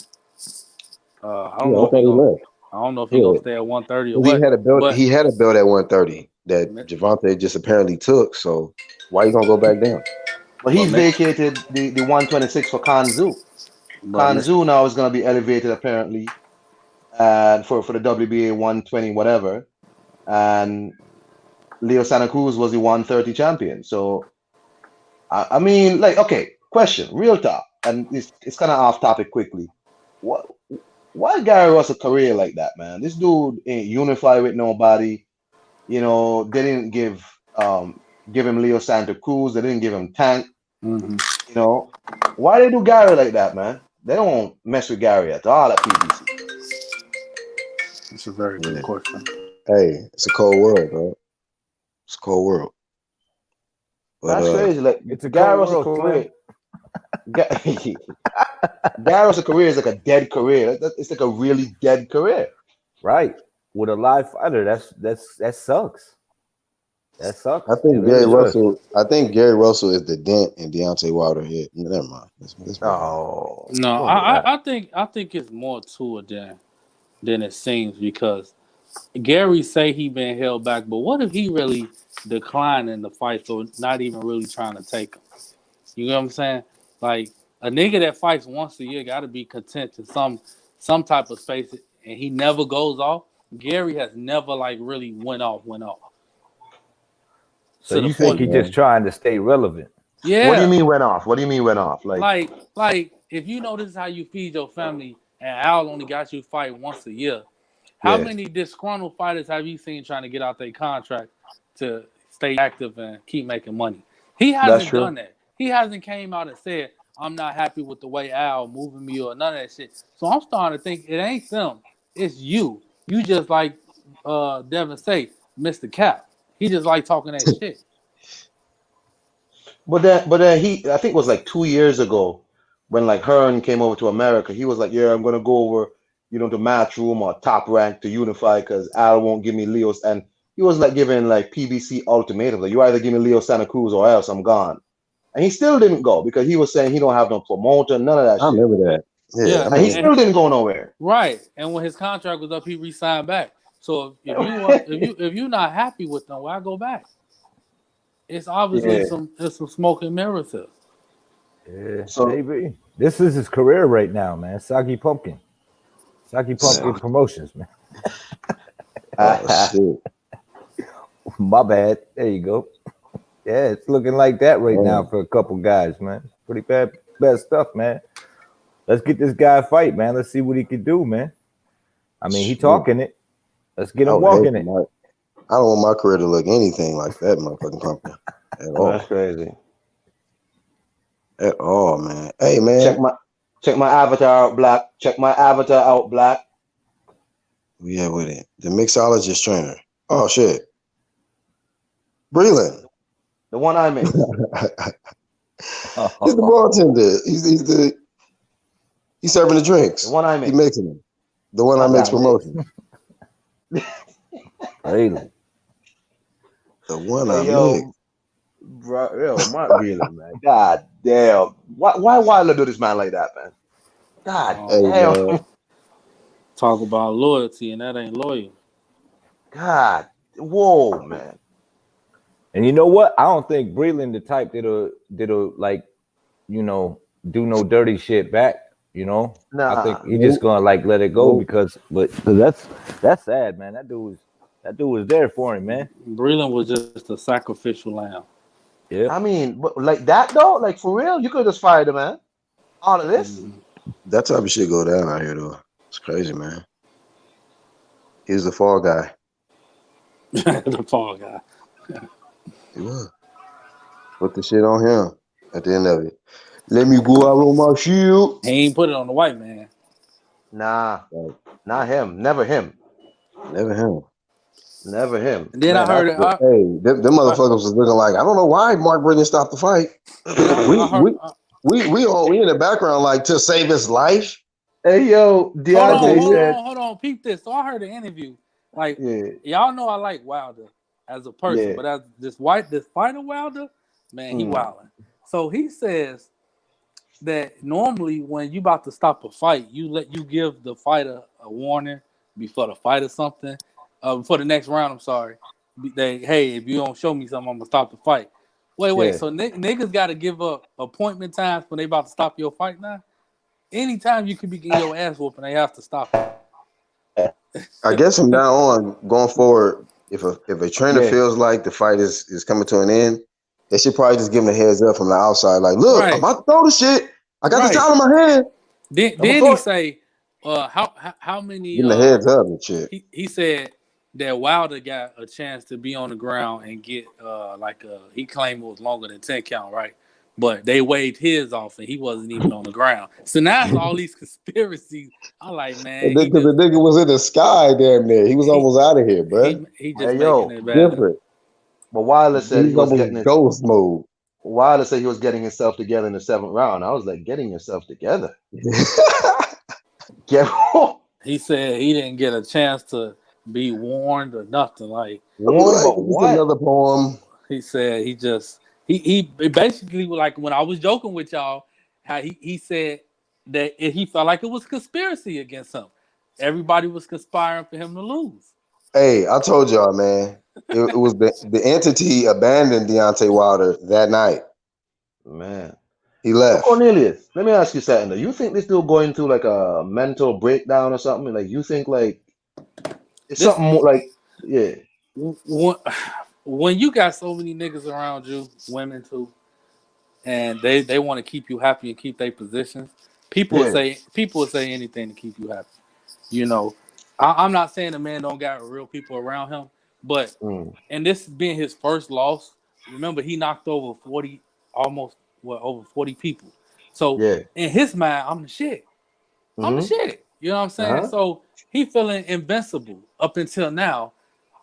I Yeah, don't know I if he thought he gonna. left. I don't know if he gonna Yeah, stay at 130 or 'cause he what. had a belt. But He had a belt at 130 that Javante just apparently took. So why you gonna go back down? But but he's Miss, vacated the 126 for Kanzu. but Miss, Kanzu now is going to be elevated apparently, and for the WBA 120 whatever, and Leo Santa Cruz was the 130 champion. So I mean, like, okay, question, real talk, and it's kind of off topic quickly. What? Why Gary Russell career like that, man? This dude ain't unified with nobody. You know, they didn't give him Leo Santa Cruz. They didn't give him Tank. mhm. You know, why they do Gary like that, man? They don't mess with Gary at all at PBC. It's a very Yeah. good question. Hey, it's a cold world, bro. It's a cold world. But That's crazy. Like It's a Gary cold Russell's world, career, Gary Russell's career is like a dead career. It's like a really dead career. right? With a live fighter, that sucks. That sucks. I It think really Gary does. Russell. I think Gary Russell is the dent in Deontay Wilder head. Never mind. Let's move on. Oh, No, Don't do that. I think it's more to it than it seems because Gary say he been held back, but what if he really declined in the fight, so not even really trying to take him? You know what I'm saying? Like a nigga that fights once a year got to be content to some type of space, and he never goes off. Gary has never like really went off. So To the you think point, he's just trying to stay relevant? yeah. what do you mean went off? What do you mean went off? Like, Like if you know this is how you feed your family, and Al only got you fight once a year, how yeah, many disgruntled fighters have you seen trying to get out their contract to stay active and keep making money? He that's hasn't true. done that. He hasn't came out and said, I'm not happy with the way Al moving me or none of that shit. So I'm starting to think it ain't them. It's you. You just like Devin say, Mr. Cap. He just like talking that shit. But then I think it was like 2 years ago when like Hearn came over to America. He was like, "Yeah, I'm gonna go over, to Matchroom or Top Rank to unify because Al won't give me Leo's." And he was like giving like PBC ultimatum, like you either give me Leo Santa Cruz or else I'm gone. And he still didn't go because he was saying he don't have no promoter, none of that I shit. remember that. Yeah, I And he remember still didn't go nowhere. Right. And when his contract was up, he re-signed back. So if you're not happy with them, why go back? It's obviously Yeah. some smoke and mirrors here. Yeah, So maybe. This is his career right now, man. Soggy Pumpkin Promotions, man. that. Oh shit. My bad. There you go. Yeah, it's looking like that right now Oh, for a couple guys, man. Pretty bad stuff, man. Let's get this guy a fight, man. Let's see what he can do, man. I mean, he shit. talking it. Let's get I him would hate walking for it. my. I don't want my career to look anything like that motherfucking pumpkin at all. that's crazy. At all, man. Hey, Check man. my avatar out, Black. Check my avatar out, Black. We have with it. The mixologist trainer. Oh shit. Breland. The one I made. He's the bartender. He's serving the drinks. The one I He made. mixing them. The one I Not makes that promotion. Really? The one I Hey, make. yo, bro, my really, man. God damn. Why Wilder do this man like that, man? God Hey, damn. man. Talk about loyalty, and that ain't loyal. God. Whoa, man. And you know what? I don't think Breland the type that'll like, do no dirty shit back. I think Nah. he just gonna like let it go Nope. because that's sad, man. That dude was there for him, man. Breland was just a sacrificial lamb. Yeah. I mean, but like that though, like for real, you could just fire the man. All of this. That type of shit go down out here though. It's crazy, man. He's the fall guy. The fall guy. He was. Put the shit on him at the end of it. Let me go out on my shield. He ain't put it on the white man. Nah, Right. not him. Never him. Never him. Never him. And then I Man, heard that's it. the Hey, them motherfuckers was looking like, I don't know why Mark Brennan stopped the fight. Then we I heard. we we in the background like to save his life. Hey yo, Deontay said, Hold on. Peep this. So I heard an interview. Like, yeah, y'all know I like Wilder as a person, yeah. but as this fighter Wilder, man, he Mm. wilding. So he says that normally when you about to stop a fight, you give the fighter a warning before the fight or something. Before the next round, I'm sorry. Hey, if you don't show me something, I'm gonna stop the fight. Wait. Yeah. So niggas got to give up appointment times when they about to stop your fight now. Anytime you could be getting your ass whooping, they have to stop it. I guess from now on, going forward, if a trainer Yeah. feels like the fight is coming to an end, they should probably just give him a heads up from the outside. Like, look, Right. I'm about to throw the shit. I got Right. this out of my hand. Then I'm he gonna say, how many? give him the heads up and shit. He said that Wilder got a chance to be on the ground and get he claimed it was longer than 10 count, right? But they waved his off and he wasn't even on the ground. So now it's all these conspiracies. I'm like, man, Because the nigga was in the sky damn near. He was almost out of here, bro. he just Hey, yo, making it better. Different. But Wilder said He he was was almost ghost mode. Wilder said he was getting himself together in the 7th round. I was like, getting yourself together. Get He said he didn't get a chance to be warned or nothing. Like, warned, but This is what? another poem. he said he basically, like when I was joking with y'all, how he said that he felt like it was conspiracy against him. Everybody was conspiring for him to lose. Hey, I told y'all, man. It was the entity abandoned Deontay Wilder that night. Man. He So left. Cornelius, let me ask you something. You think this dude going through like a mental breakdown or something? Like you think like it's something more like yeah. When you got so many niggas around you, women too, and they want to keep you happy and keep their positions, people will say anything to keep you happy. You know, I'm not saying the man don't got real people around him, but and this being his first loss, remember he knocked over 40, over 40 people. So in his mind, I'm the shit. I'm the shit. You know what I'm saying? So he feeling invincible up until now,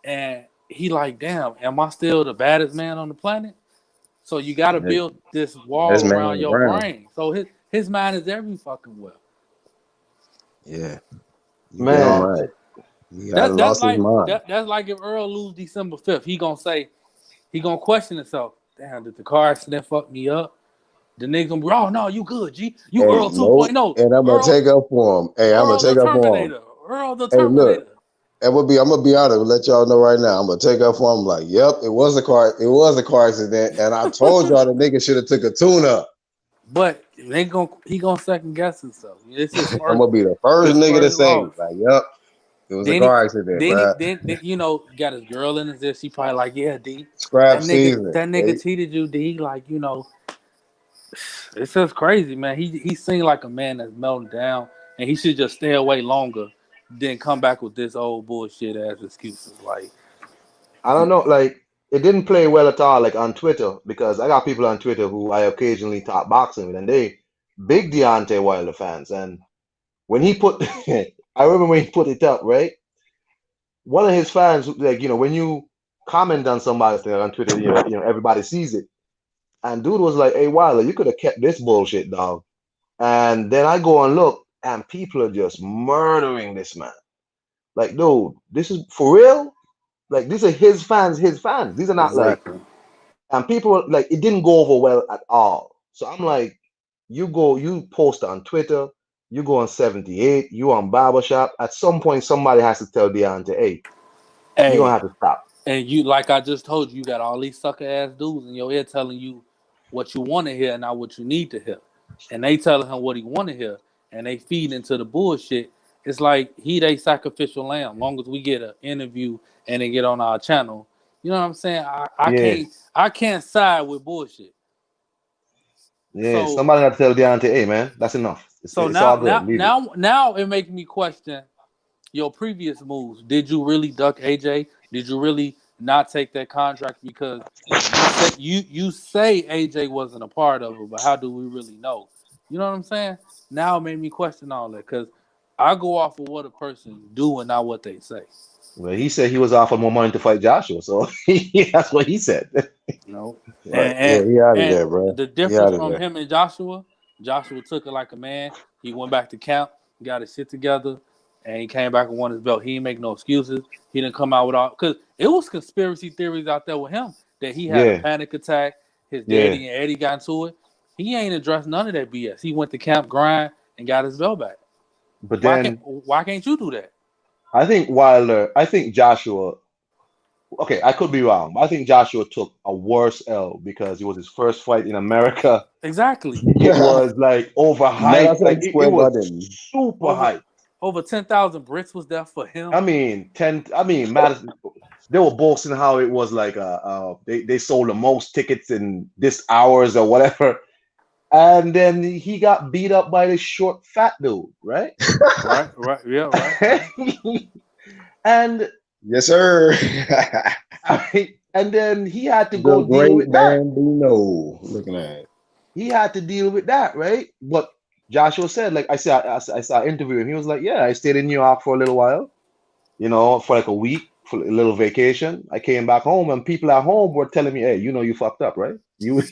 and he like, damn, am I still the baddest man on the planet? So you got to build this wall around your brain. So his mind is every fucking well. Yeah, man. Right. That's like if Earl lose December 5th, he gonna question himself. Damn, did the car accident fuck me up? The nigga gonna be, oh no, you good, G. You Earl 2.0. And I'm gonna take up for him. Hey, I'm gonna take up for him. Earl the Terminator. Look, I'm gonna be honest, let y'all know right now. I'm gonna take up for him. Like, yep, it was a car accident, and I told y'all the nigga should have took a tune up. But he gonna second guess himself. I'm gonna be the first nigga to say, like, yep, it was a car accident. Then you know, got his girl in his ear. She probably like, yeah, D. Scrap season. That nigga cheated you, D. Like, you know, it's just crazy, man. He seemed like a man that's melting down, and he should just stay away longer than come back with this old bullshit ass excuses. Like, I don't know, like it didn't play well at all, like on Twitter, because I got people on Twitter who I occasionally talk boxing with, and they big Deontay Wilder fans. And when he put, I remember when he put it up, right? One of his fans, like, you know, when you comment on somebody's thing on Twitter, you know, everybody sees it. And dude was like, "Hey Wilder, you could have kept this bullshit, dog." And then I go and look, and people are just murdering this man. Like, dude, this is for real. Like, these are his fans. These are not like, and people like it didn't go over well at all. So I'm like, you post on Twitter, you go on 78, you on Barbershop. At some point, somebody has to tell Deontay, hey, you're gonna have to stop. And you, like I just told you, got all these sucker ass dudes in your ear telling you what you want to hear and not what you need to hear. And they telling him what he want to hear, and they feed into the bullshit. It's like they sacrificial lamb. Long as we get an interview and they get on our channel, you know what I'm saying? I can't side with bullshit. Yeah, so, somebody got to tell Deontay, hey man, that's enough. It's all good. Now it makes me question your previous moves. Did you really duck AJ? Did you really not take that contract because you say AJ wasn't a part of it, but how do we really know? You know what I'm saying? Now it made me question all that because I go off of what a person do and not what they say. Well, he said he was offered more money to fight Joshua, so that's what he said. No. Right. And Yeah, and he out of and there, bro. the He difference out of from there. him and Joshua, Joshua took it like a man. He went back to camp, got his shit together, and he came back and won his belt. He didn't make no excuses. He didn't come out with all because it was conspiracy theories out there with him that he had a Yeah, panic attack. His yeah. daddy and Eddie got into it. He ain't addressed none of that BS. He went to camp, grind, and got his belt back. But then Why can't you do that? I think Joshua, okay, I could be wrong, but I think Joshua took a worse L because it was his first fight in America. Exactly. It was like overhyped, like Marathon it Square was Garden. super Over hyped. 10,000 Brits was there for him. Madison, they were boasting how it was like they sold the most tickets in this hours or whatever. And then he got beat up by this short fat dude, right? Right, yeah, right. And Yes, sir. and then he had to The go deal great with that. Bambino. Looking at it. He had to deal with that, right? But Joshua said, like I saw an interview, and he was like, "Yeah, I stayed in New York for a little while, for like a week, for a little vacation. I came back home, and people at home were telling me, hey, you fucked up, right? You."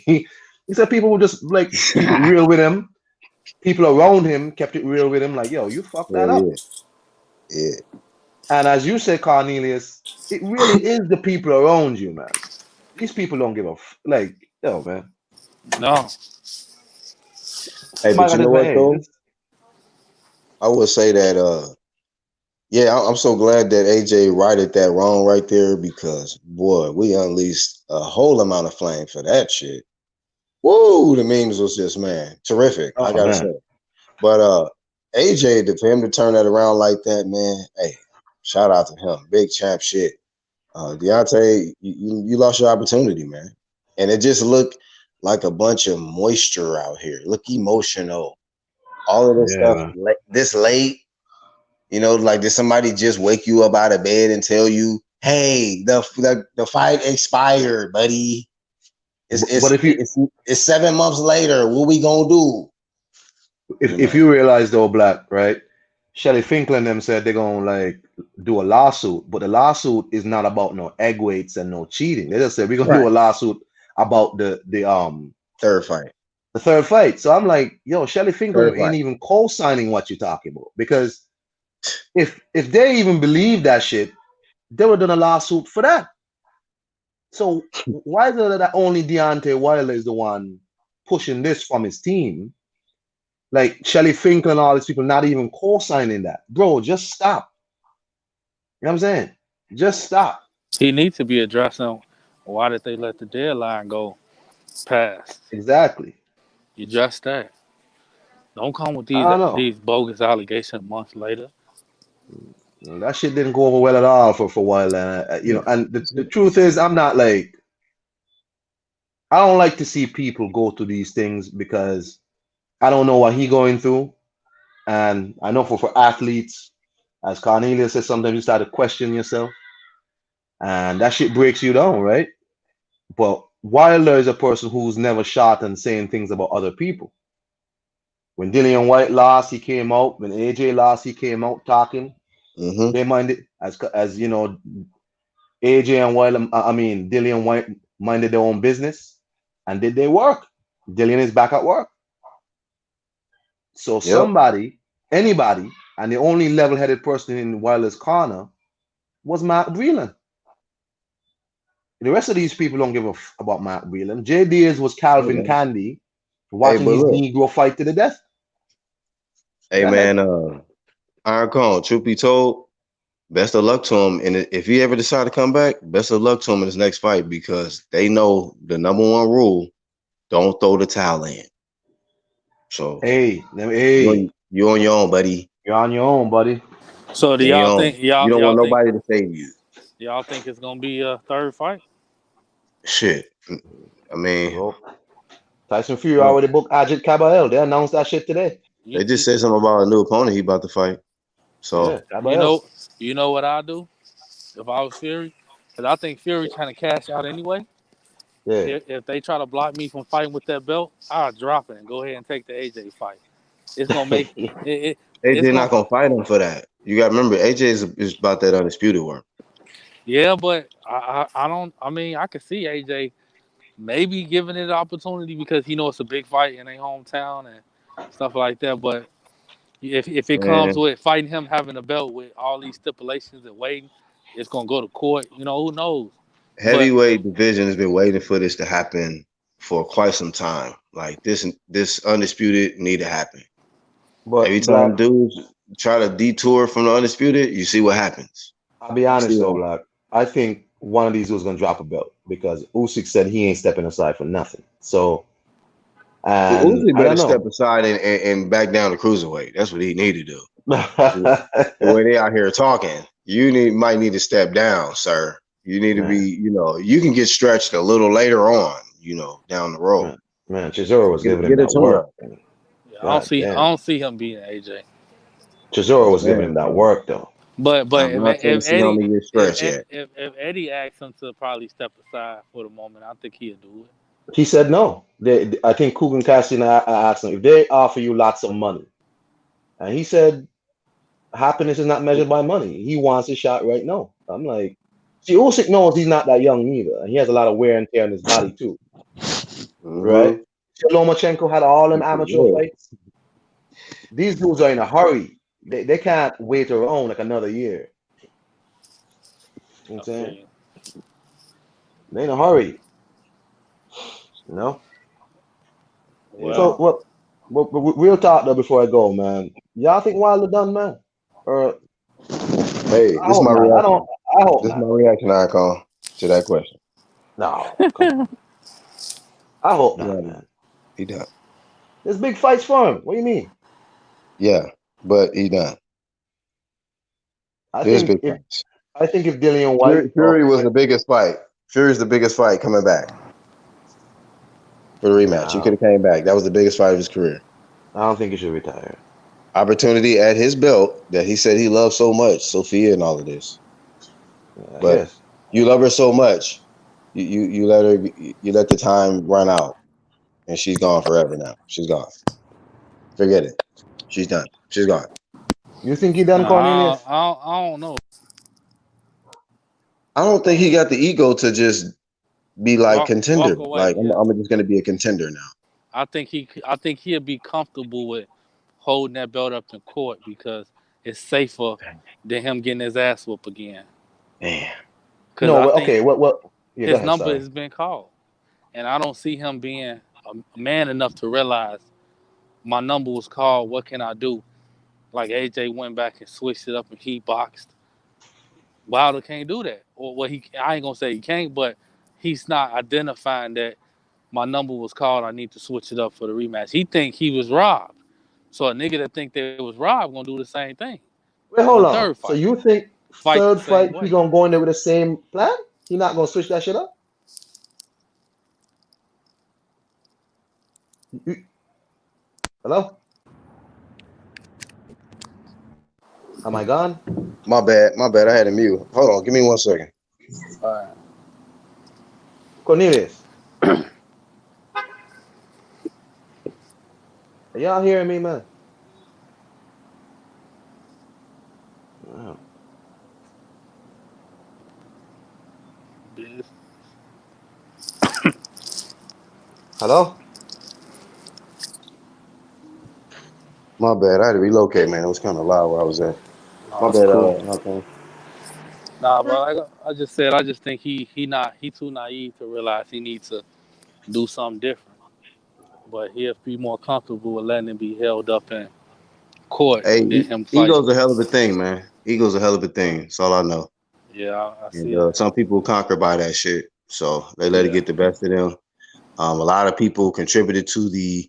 He said people would just like keep it real with him. People around him kept it real with him, like, yo, you fucked that Hell up. yeah. Yeah. And as you said, Cornelius, it really is the people around you, man. These people don't give a like, yo, man. No. Hey, Somebody but you got know this man, what hey, though? I would say that yeah, I'm so glad that AJ righted that wrong right there because boy, we unleashed a whole amount of flame for that shit. Woo, the memes was just terrific. I oh gotta man. say. But AJ, for him to turn that around like that, man, hey, shout out to him. Big champ shit. Deontay, you lost your opportunity, man. And it just looked like a bunch of moisture out here. Look emotional. All of this Yeah, stuff man. this late. Like did somebody just wake you up out of bed and tell you, "Hey, the fight expired, buddy. It's But it's it's 7 months later. What we gonna do?" if you realize though, Black, right? Shelly Finkel and them said they're gonna like do a lawsuit, but the lawsuit is not about no egg weights and no cheating. They just said we're gonna do Right. a lawsuit about the Third fight. the third fight. So I'm like, yo, Shelly Finkel Third ain't fight. even co-signing what you're talking about. Because if they even believe that shit, they would have done a lawsuit for that. So why is it that only Deontay Wilder is the one pushing this from his team? Like Shelly Finkel and all these people not even co-signing that. Bro, just stop. You know what I'm saying? Just stop. He needs to be addressing why did they let the deadline go past. Exactly. You address that. Don't come with I don't know. these bogus allegations months later. That shit didn't go over well at all for a while. And the truth is, I'm not like, I don't like to see people go through these things because I don't know what he going through. And I know for athletes, as Cornelius says, sometimes you start to question yourself. And that shit breaks you down, right? But Wilder is a person who's never shot and saying things about other people. When Dillian White lost, he came out. When AJ lost, he came out talking. Mm-hmm. They minded, as you know, AJ and Wilder, Dillian White minded their own business and did their work. Dillian is back at work. So anybody, and the only level-headed person in Wilder's corner was Mark Breland. The rest of these people don't give a about Mark Breland. Jay Diaz was Calvin Candy watching his Negro fight to the death. Hey, man, Iron Cone, truth be told, best of luck to him. And if he ever decide to come back, best of luck to him in his next fight because they know the number one rule, don't throw the towel in. So, hey, you on your own, buddy. You're on your own, buddy. So do y'all think you don't want nobody to save you? Y'all think it's gonna be a third fight? Shit. I mean, Tyson Fury already booked Ajit Caballel. They announced that shit today. They just said something about a new opponent he about to fight. So you know what I do if I was Fury? Because I think Fury trying to cash out anyway. Yeah. If they try to block me from fighting with that belt, I'll drop it and go ahead and take the AJ fight. It's gonna make AJ not gonna fight him for that. You got to remember, AJ is about that undisputed work. Yeah, but I don't. I mean, I could see AJ maybe giving it an opportunity because he knows it's a big fight in their hometown and stuff like that. But if it comes Man, with fighting him having a belt with all these stipulations and waiting, it's gonna go to court. You know, who knows? But heavyweight division has been waiting for this to happen for quite some time. Like this undisputed need to happen. Every But Black, time dudes try to detour from the undisputed, you see what happens. I'll be You see honest though, what Black. I think one of these was gonna drop a belt because Usyk said he ain't stepping aside for nothing. So, well, and Uzi I better don't step know. aside and back down to cruiserweight. That's what he need to do. The way they out here talking, might need to step down, sir. You need to be, Man, you can get stretched a little later on, down the road. man, Chisora was giving him Get a that tune work. up. yeah, God I damn. don't see him beating AJ. Chisora I'm was giving saying, him that bro. work though. But I'm not if Tennessee Eddie homie get stretched yet. if Eddie asks him to probably step aside for the moment, I think he'll do it. He said no. I think Kugan Cassidy asked him if they offer you lots of money, and he said happiness is not measured by money. He wants a shot right now. I'm like, see, Usyk knows he's not that young either, and he has a lot of wear and tear on his body too, right? Mm-hmm. Lomachenko had all them amateur Yeah. fights. These dudes are in a hurry. They can't wait around like another year. You know what I'm I feel saying? you. They in a hurry, you know? So Well, what real talk though before I go, man. Y'all think Wilder done, man? Or Hey, I this is hope my not. reaction. I hope This is my not. reaction icon to that question. No, come on. I hope Yeah, not, man. he done. There's big fights for him. What do you mean? Yeah, but he done. I There's think big if fights. I think if Dillian White Fury was the biggest fight. Fury's the biggest fight coming back for the rematch. He nah, could have came back. That was the biggest fight of his career. I don't think he should retire. Opportunity at his belt that he said he loved so much, Sophia and all of this. Yeah, I But guess. you love her so much, you let the time run out, and she's gone forever now. She's gone. Forget it. She's done. She's gone. You think he done, nah, Cornelius? I don't know. I don't think he got the ego to just be like Walk contender. away. Like Yeah, I'm just gonna be a contender now. I think he'll be comfortable with holding that belt up in court because it's safer than him getting his ass whooped again. Man, Because No, I think okay, what yeah, go his ahead, number sorry. has been called, and I don't see him being a man enough to realize my number was called. What can I do? Like AJ went back and switched it up and he boxed. Wilder can't do that. Or well, I ain't gonna say he can't, but he's not identifying that my number was called. I need to switch it up for the rematch. He think he was robbed. So a nigga that think they was robbed gonna do the same thing Wait, on hold the on. third So fight. you think Fight the third same fight he way. gonna go in there with the same plan? He not gonna switch that shit up? You- Hello? Am I gone? my bad. My bad. I had a mute. Hold on. Give me 1 second. All right. Cornelius. Are y'all hearing me, man? Wow. Hello? My bad. I had to relocate, man. It was kind of loud where I was at. Oh, My that's bad. cool. Okay. Nah, bro. I just said I just think he too naive to realize he needs to do something different. But he'll be more comfortable with letting him be held up in court Hey, than him fighting. ego's a hell of a thing, man. Ego's a hell of a thing. That's all I know. Yeah, I see And that. some people conquer by that shit, so they let it Yeah. get the best of them. A lot of people contributed to the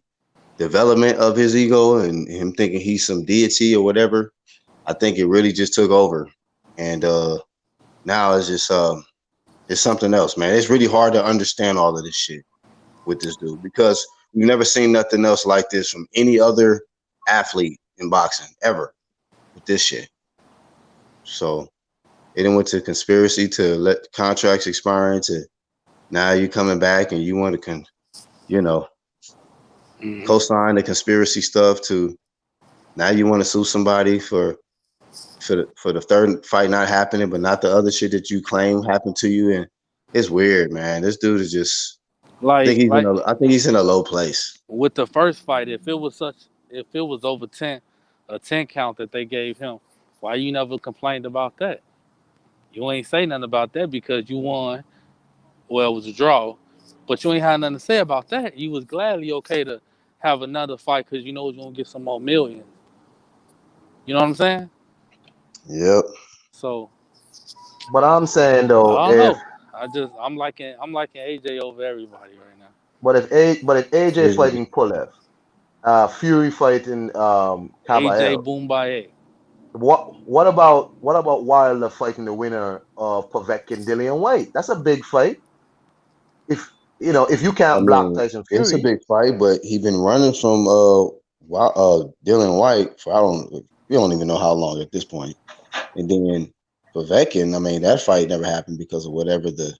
development of his ego and him thinking he's some deity or whatever. I think it really just took over, and now it's just it's something else, man. It's really hard to understand all of this shit with this dude because we've never seen nothing else like this from any other athlete in boxing ever with this shit. So it then went to conspiracy to let contracts expire to now you coming back and you want to co-sign the conspiracy stuff to now you want to sue somebody for for the third fight not happening, but not the other shit that you claim happened to you. And it's weird, man. This dude is just. I think he's in a low place. with the first fight, if it was over 10, a 10 count that they gave him, why you never complained about that? You ain't say nothing about that because you won. Well, it was a draw, but you ain't had nothing to say about that. You was gladly okay to have another fight because you know you're gonna get some more millions. You know what I'm saying? Yep. So But I'm saying I though, don't know. I'm liking AJ over everybody right now. but if AJ Yeah. fighting Pulev, Fury fighting AJ Caballero, Boombaye. what about Wilder fighting the winner of Povetkin Dillian White? That's a big fight. If if you I can't block mean, Tyson it's a Fury, big fight, but he been running from Dylan White for we don't even know how long at this point. And then Povetkin, I mean, that fight never happened because of whatever the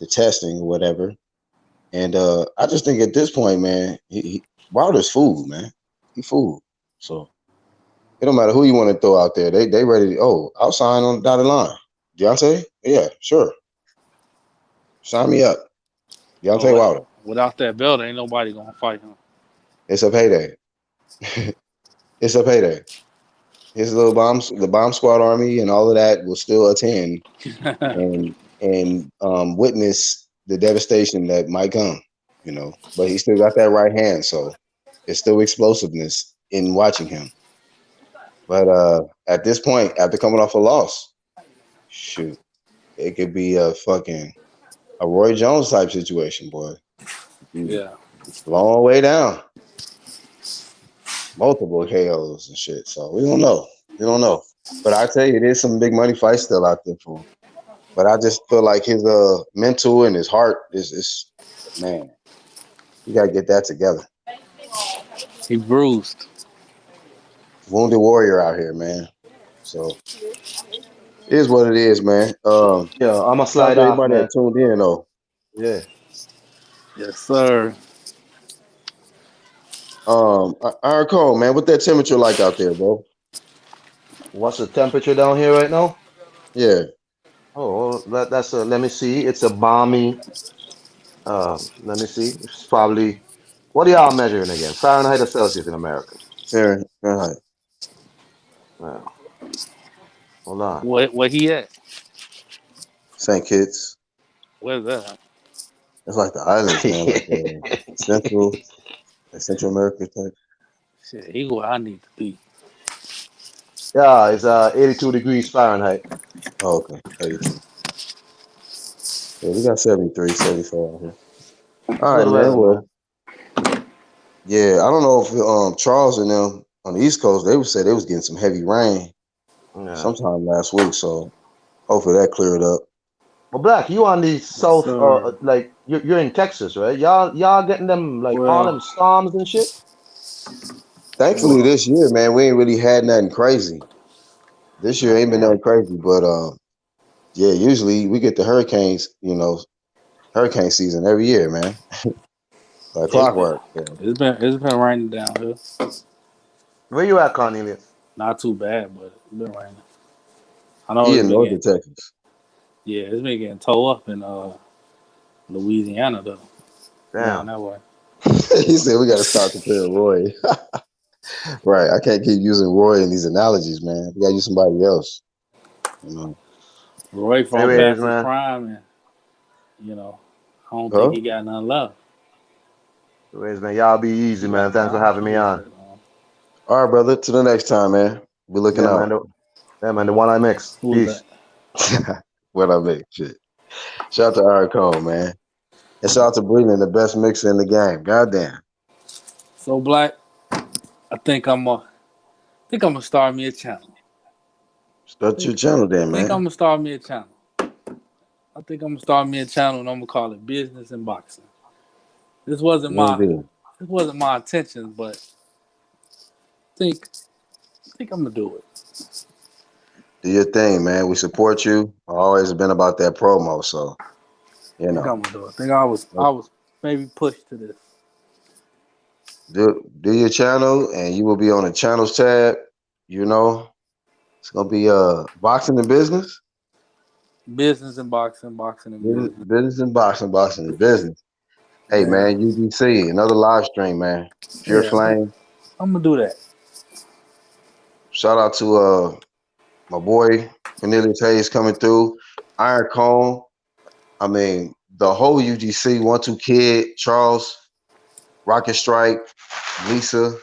testing or whatever. And I just think at this point, man, Wilder's food, man. He food. So it don't matter who you want to throw out there. They ready to, I'll sign on the dotted line. Deontay? Yeah, sure. Sign me up. Deontay Wilder. Without that belt, ain't nobody gonna fight him. It's a payday. It's a payday. His little the bomb squad army and all of that will still attend and witness the devastation that might come, But he still got that right hand, so it's still explosiveness in watching him. But at this point, after coming off a loss, shoot, it could be a Roy Jones type situation, boy. Yeah. Long way down. Multiple KOs and shit. So we don't know. But I tell you, there's some big money fights still out there for him. But I just feel like his mental and his heart is man, you gotta get that together. He bruised. Wounded warrior out here, man. So it is what it is, man. yeah, I'm a Shout out slide to off, everybody man. that tuned in though. Yeah. Yes, sir. Iron Cole, man, what that temperature like out there, bro? What's the temperature down here right now? Yeah. Oh, that's a. Let me see. It's a balmy. Let me see. It's probably. What are y'all measuring again? Fahrenheit or Celsius in America? Fahrenheit. Well, hold on. Where he at? St. Kitts. Where's that? It's like the islands, man. Like Central America type. Shit, he where I need to be. Yeah, it's 82 degrees Fahrenheit. Oh, okay. 82. Yeah, we got 73, 74 out here. All right, Good man. weather, Well, yeah, I don't know if Charles and them on the East Coast, they would say they was getting some heavy rain Yeah. sometime last week. So hopefully that cleared up. Well, Black, you on the south, sir. like you're in Texas, right? Y'all getting them like all them storms and shit. Thankfully this year, man, we ain't really had nothing crazy. This year ain't been nothing crazy, but yeah, usually we get the hurricanes, hurricane season every year, man. Like clockwork. Yeah. It's been raining down here. Where you at, Cornelius? Not too bad, but it's been raining. I know He it's in been northern Texas. it's been getting towed up in Louisiana though. Damn. Down that way. He said we got to start comparing Roy. Right. I can't keep using Roy in these analogies, man. We got to use somebody else. Roy from Anyways, past his man. prime, and I don't think he got nothing left. Anyways, man, y'all be easy, man. Thanks for having me on. All right, brother. Till the next time, man. We're looking out. Man, the one I mixed. Who's Peace. What I make. Shit. Shout out to Iron Cone, man. And shout out to Breeden, the best mixer in the game. Goddamn. So Black, I think I'm gonna start me a channel. Start your channel then, I think I'm man. gonna start me a channel. I think I'm gonna start me a channel and I'm gonna call it Business and Boxing. This wasn't my intention, but I think I'm gonna do it. Do your thing, man. We support you. I've always been about that promo, so I think I'm gonna do it. I think I was maybe pushed to this. Do your channel and you will be on the channels tab, It's gonna be boxing and business. Business and boxing, boxing and business. Business and boxing and business. Hey Yeah. man, UDC, another live stream, man. Pure Yeah. Flame. I'm gonna do that. Shout out to my boy Cornelius Hayes coming through. Iron Cone. I mean, the whole UGC, 1-2 Kid, Charles, Rocket Strike, Lisa,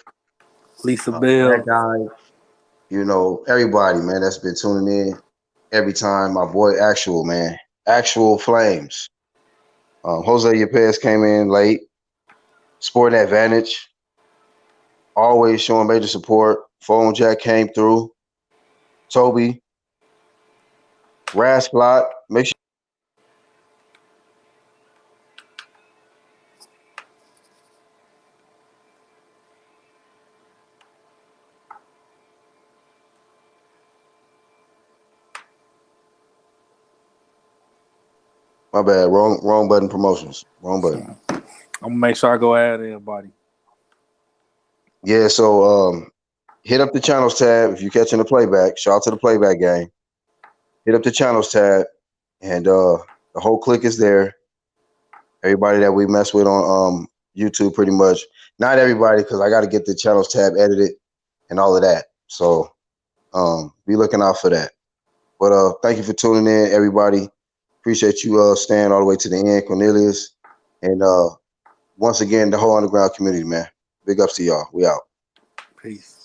Lisa that Bell. guy, you know, everybody, man, that's been tuning in every time. My boy Actual, man. Actual Flames. Jose Yepes came in late. Sporting Advantage. Always showing major support. Phone Jack came through. Toby. Rasclot. Make sure. My bad. Wrong button promotions. Wrong button. I'm gonna make sure I go add everybody. Yeah, so hit up the channels tab if you're catching the playback. Shout out to the playback gang. Hit up the channels tab, and the whole clique is there. Everybody that we mess with on YouTube, pretty much. Not everybody, because I got to get the channels tab edited and all of that. So be looking out for that. But thank you for tuning in, everybody. Appreciate you staying all the way to the end, Cornelius. And once again, the whole underground community, man. Big ups to y'all. We out. Peace.